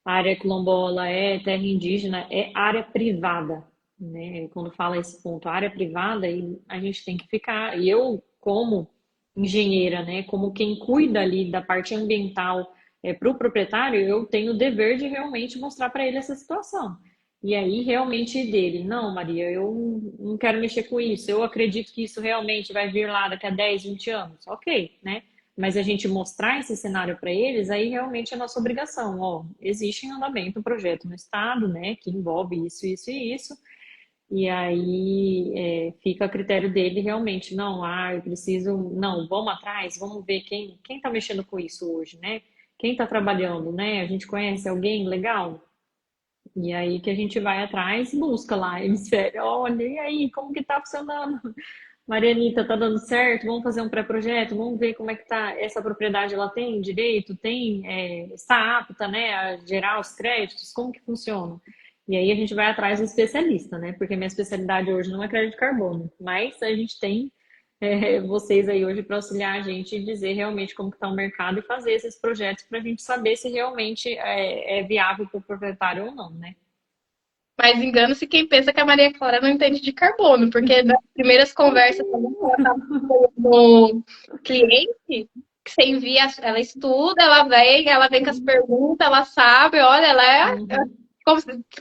área quilombola, é terra indígena, é área privada, né? Quando fala esse ponto, área privada, a gente tem que ficar. E eu, como engenheira, né? Como quem cuida ali da parte ambiental para o proprietário, eu tenho o dever de realmente mostrar para ele essa situação. E aí, realmente, dele, não, Maria, eu não quero mexer com isso, eu acredito que isso realmente vai vir lá daqui a 10, 20 anos. Ok, né? Mas a gente mostrar esse cenário para eles, aí realmente é nossa obrigação. Ó, existe em andamento um projeto no estado, né, que envolve isso, isso e isso. E aí fica a critério dele realmente, não, eu preciso, não, vamos atrás, vamos ver quem está mexendo com isso hoje, né? Quem está trabalhando, né? A gente conhece alguém legal? E aí que a gente vai atrás e busca lá. Eles falam, olha, e aí, como que tá funcionando? Marianita, tá dando certo? Vamos fazer um pré-projeto? Vamos ver como é que tá essa propriedade, ela tem direito? Está apta, né, a gerar os créditos? Como que funciona? E aí a gente vai atrás do especialista, né? Porque minha especialidade hoje não é crédito de carbono, mas a gente tem vocês aí hoje para auxiliar a gente e dizer realmente como está o mercado e fazer esses projetos para a gente saber se realmente é viável para o proprietário ou não, né? Mas engana-se quem pensa que a Maria Clara não entende de carbono, porque nas primeiras conversas quando ela estava com o cliente, que você envia, ela estuda, ela vem com as perguntas, ela sabe, olha, ela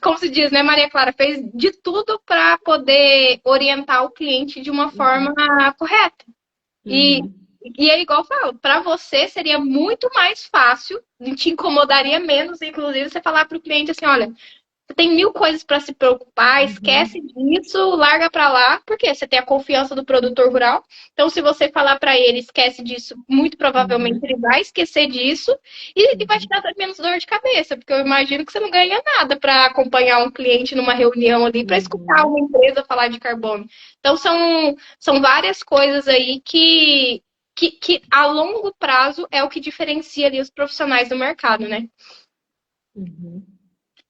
como se diz, né, Maria Clara, fez de tudo para poder orientar o cliente de uma forma correta. E, Uhum. e é igual eu falo, para você seria muito mais fácil, te incomodaria menos, inclusive, você falar para o cliente assim, olha, você tem mil coisas para se preocupar, esquece disso, larga para lá, porque você tem a confiança do produtor rural. Então, se você falar para ele, esquece disso, muito provavelmente ele vai esquecer disso e vai te dar menos dor de cabeça, porque eu imagino que você não ganha nada para acompanhar um cliente numa reunião ali, para escutar uma empresa falar de carbono. Então, são várias coisas aí que a longo prazo é o que diferencia ali os profissionais do mercado, né? Uhum.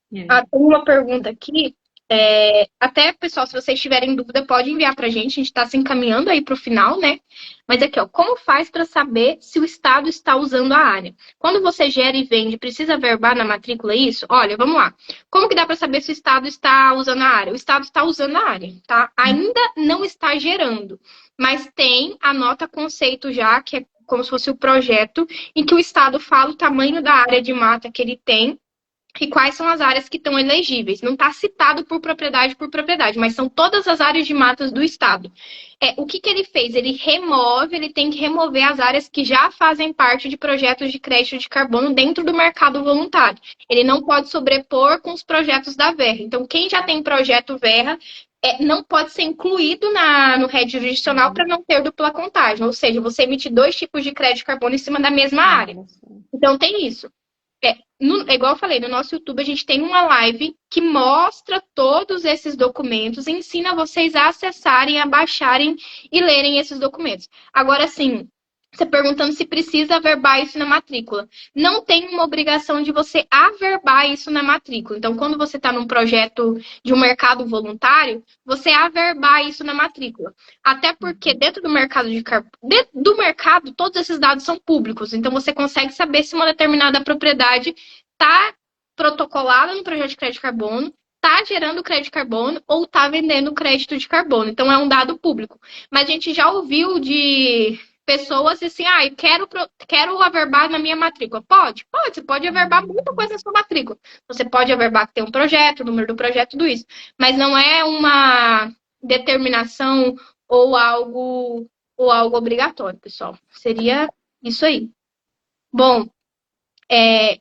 Tem uma pergunta aqui. Até, pessoal, se vocês tiverem dúvida, pode enviar para a gente. A gente está se encaminhando aí para o final, né? Mas aqui, ó, como faz para saber se o Estado está usando a área? Quando você gera e vende, precisa verbar na matrícula isso? Olha, vamos lá. Como que dá para saber se o Estado está usando a área? O Estado está usando a área, tá? Ainda não está gerando, mas tem a nota conceito já, que é como se fosse o projeto, em que o Estado fala o tamanho da área de mata que ele tem e quais são as áreas que estão elegíveis. Não está citado por propriedade, mas são todas as áreas de matas do Estado. O que ele fez? Ele tem que remover as áreas que já fazem parte de projetos de crédito de carbono dentro do mercado voluntário. Ele não pode sobrepor com os projetos da Verra. Então, quem já tem projeto Verra, não pode ser incluído no RED jurisdicional para não ter dupla contagem. Ou seja, você emite dois tipos de crédito de carbono em cima da mesma área. Então, tem isso. Igual eu falei, no nosso YouTube a gente tem uma live que mostra todos esses documentos e ensina vocês a acessarem, a baixarem e lerem esses documentos. Agora, sim, você perguntando se precisa averbar isso na matrícula. Não tem uma obrigação de você averbar isso na matrícula. Então, quando você está num projeto de um mercado voluntário, você averbar isso na matrícula. Até porque dentro do mercado todos esses dados são públicos. Então, você consegue saber se uma determinada propriedade está protocolada no projeto de crédito de carbono, está gerando crédito de carbono ou está vendendo crédito de carbono. Então, é um dado público. Mas a gente já ouviu de pessoas assim, quero averbar na minha matrícula. Pode, você pode averbar muita coisa na sua matrícula. Você pode averbar que tem um projeto, o número do projeto, tudo isso. Mas não é uma determinação ou algo obrigatório, pessoal. Seria isso aí. Bom,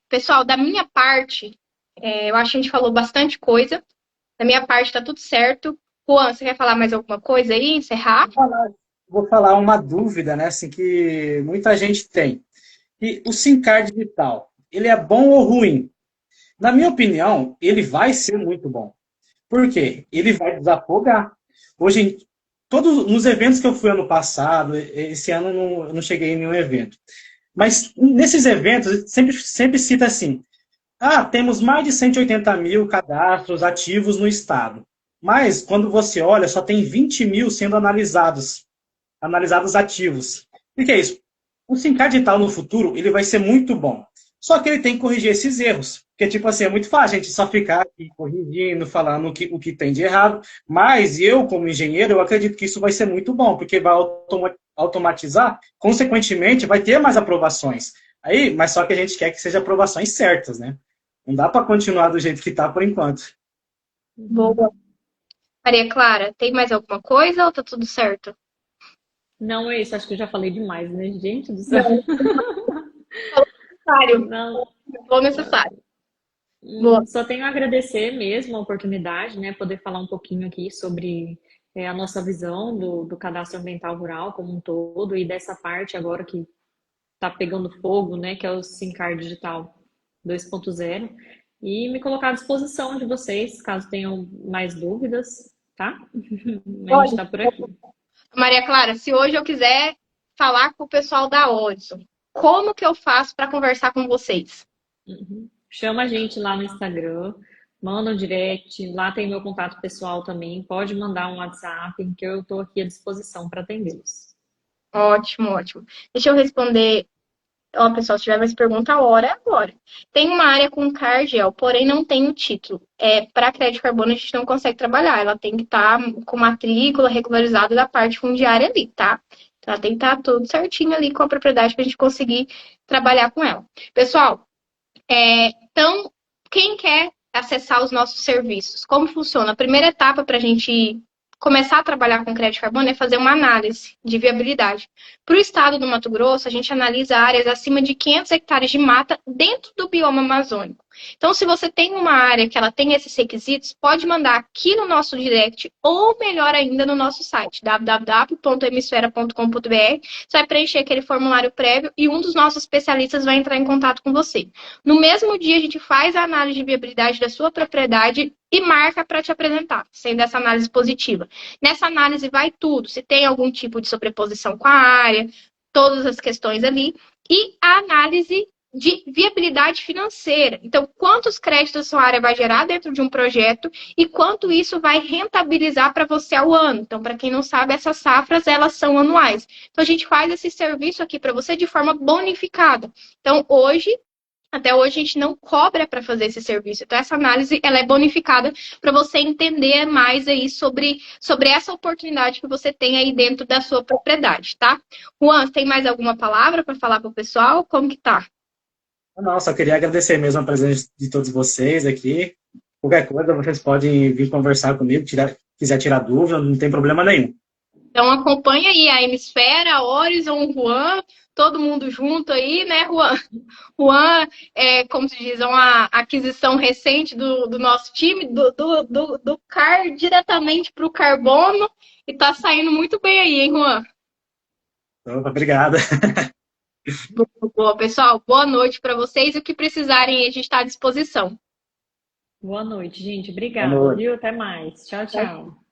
pessoal, da minha parte, eu acho que a gente falou bastante coisa. Da minha parte, tá tudo certo. Juan, você quer falar mais alguma coisa aí, encerrar? Vou falar uma dúvida, né, assim, que muita gente tem. E o SINCAR digital, ele é bom ou ruim? Na minha opinião, ele vai ser muito bom. Por quê? Ele vai desafogar. Hoje, todos nos eventos que eu fui ano passado, esse ano eu não cheguei em nenhum evento. Mas nesses eventos, sempre cita assim: temos mais de 180 mil cadastros ativos no estado. Mas, quando você olha, só tem 20 mil sendo analisados ativos. O que é isso? O SIMCARD digital no futuro, ele vai ser muito bom. Só que ele tem que corrigir esses erros. Porque, tipo assim, é muito fácil a gente só ficar aqui corrigindo, falando o que tem de errado. Mas eu, como engenheiro, eu acredito que isso vai ser muito bom, porque vai automatizar, consequentemente, vai ter mais aprovações. Aí, mas só que a gente quer que sejam aprovações certas, né? Não dá para continuar do jeito que está por enquanto. Boa. Maria Clara, tem mais alguma coisa ou tá tudo certo? Não é isso, acho que eu já falei demais, né? Gente do céu. Necessário. Não. Ou necessário. Boa. Só tenho a agradecer mesmo a oportunidade, né? Poder falar um pouquinho aqui sobre a nossa visão do cadastro ambiental rural como um todo e dessa parte agora que está pegando fogo, né? Que é o SIMCARD Digital 2.0. E me colocar à disposição de vocês, caso tenham mais dúvidas, tá? A gente está por aqui. Maria Clara, se hoje eu quiser falar com o pessoal da Odson, como que eu faço para conversar com vocês? Chama a gente lá no Instagram, manda um direct, lá tem meu contato pessoal também, pode mandar um WhatsApp, que eu estou aqui à disposição para atendê-los. Ótimo, ótimo. Deixa eu responder. Ó, pessoal, se tiver mais pergunta, a hora é agora. Tem uma área com Cargel, porém não tem o título. Para crédito carbono a gente não consegue trabalhar. Ela tem que estar com matrícula regularizada da parte fundiária ali, tá? Então ela tem que estar tudo certinho ali com a propriedade para a gente conseguir trabalhar com ela. Pessoal, então, quem quer acessar os nossos serviços? Como funciona? A primeira etapa para a gente começar a trabalhar com crédito carbono é fazer uma análise de viabilidade. Para o estado do Mato Grosso, a gente analisa áreas acima de 500 hectares de mata dentro do bioma amazônico. Então, se você tem uma área que ela tem esses requisitos, pode mandar aqui no nosso direct ou, melhor ainda, no nosso site, www.hemisfera.com.br. Você vai preencher aquele formulário prévio e um dos nossos especialistas vai entrar em contato com você. No mesmo dia, a gente faz a análise de viabilidade da sua propriedade e marca para te apresentar, sendo essa análise positiva. Nessa análise vai tudo, se tem algum tipo de sobreposição com a área, todas as questões ali, e a análise de viabilidade financeira. Então, quantos créditos sua área vai gerar dentro de um projeto e quanto isso vai rentabilizar para você ao ano. Então, para quem não sabe, essas safras, elas são anuais. Então, a gente faz esse serviço aqui para você de forma bonificada. Então, até hoje a gente não cobra para fazer esse serviço. Então, essa análise ela é bonificada para você entender mais aí sobre essa oportunidade que você tem aí dentro da sua propriedade, tá? Juan, tem mais alguma palavra para falar para o pessoal? Como que tá? Não, só queria agradecer mesmo a presença de todos vocês aqui. Qualquer coisa, vocês podem vir conversar comigo, quiser tirar dúvida, não tem problema nenhum. Então acompanha aí a Hemisfera, a Horizon, o Juan, todo mundo junto aí, né, Juan? Juan como se diz, uma aquisição recente do nosso time, do CAR diretamente para o carbono, e tá saindo muito bem aí, hein, Juan? Opa, obrigado. Boa, pessoal, boa noite para vocês, e o que precisarem a gente está à disposição. Boa noite, gente. Obrigada, viu? Até mais. Tchau, tchau.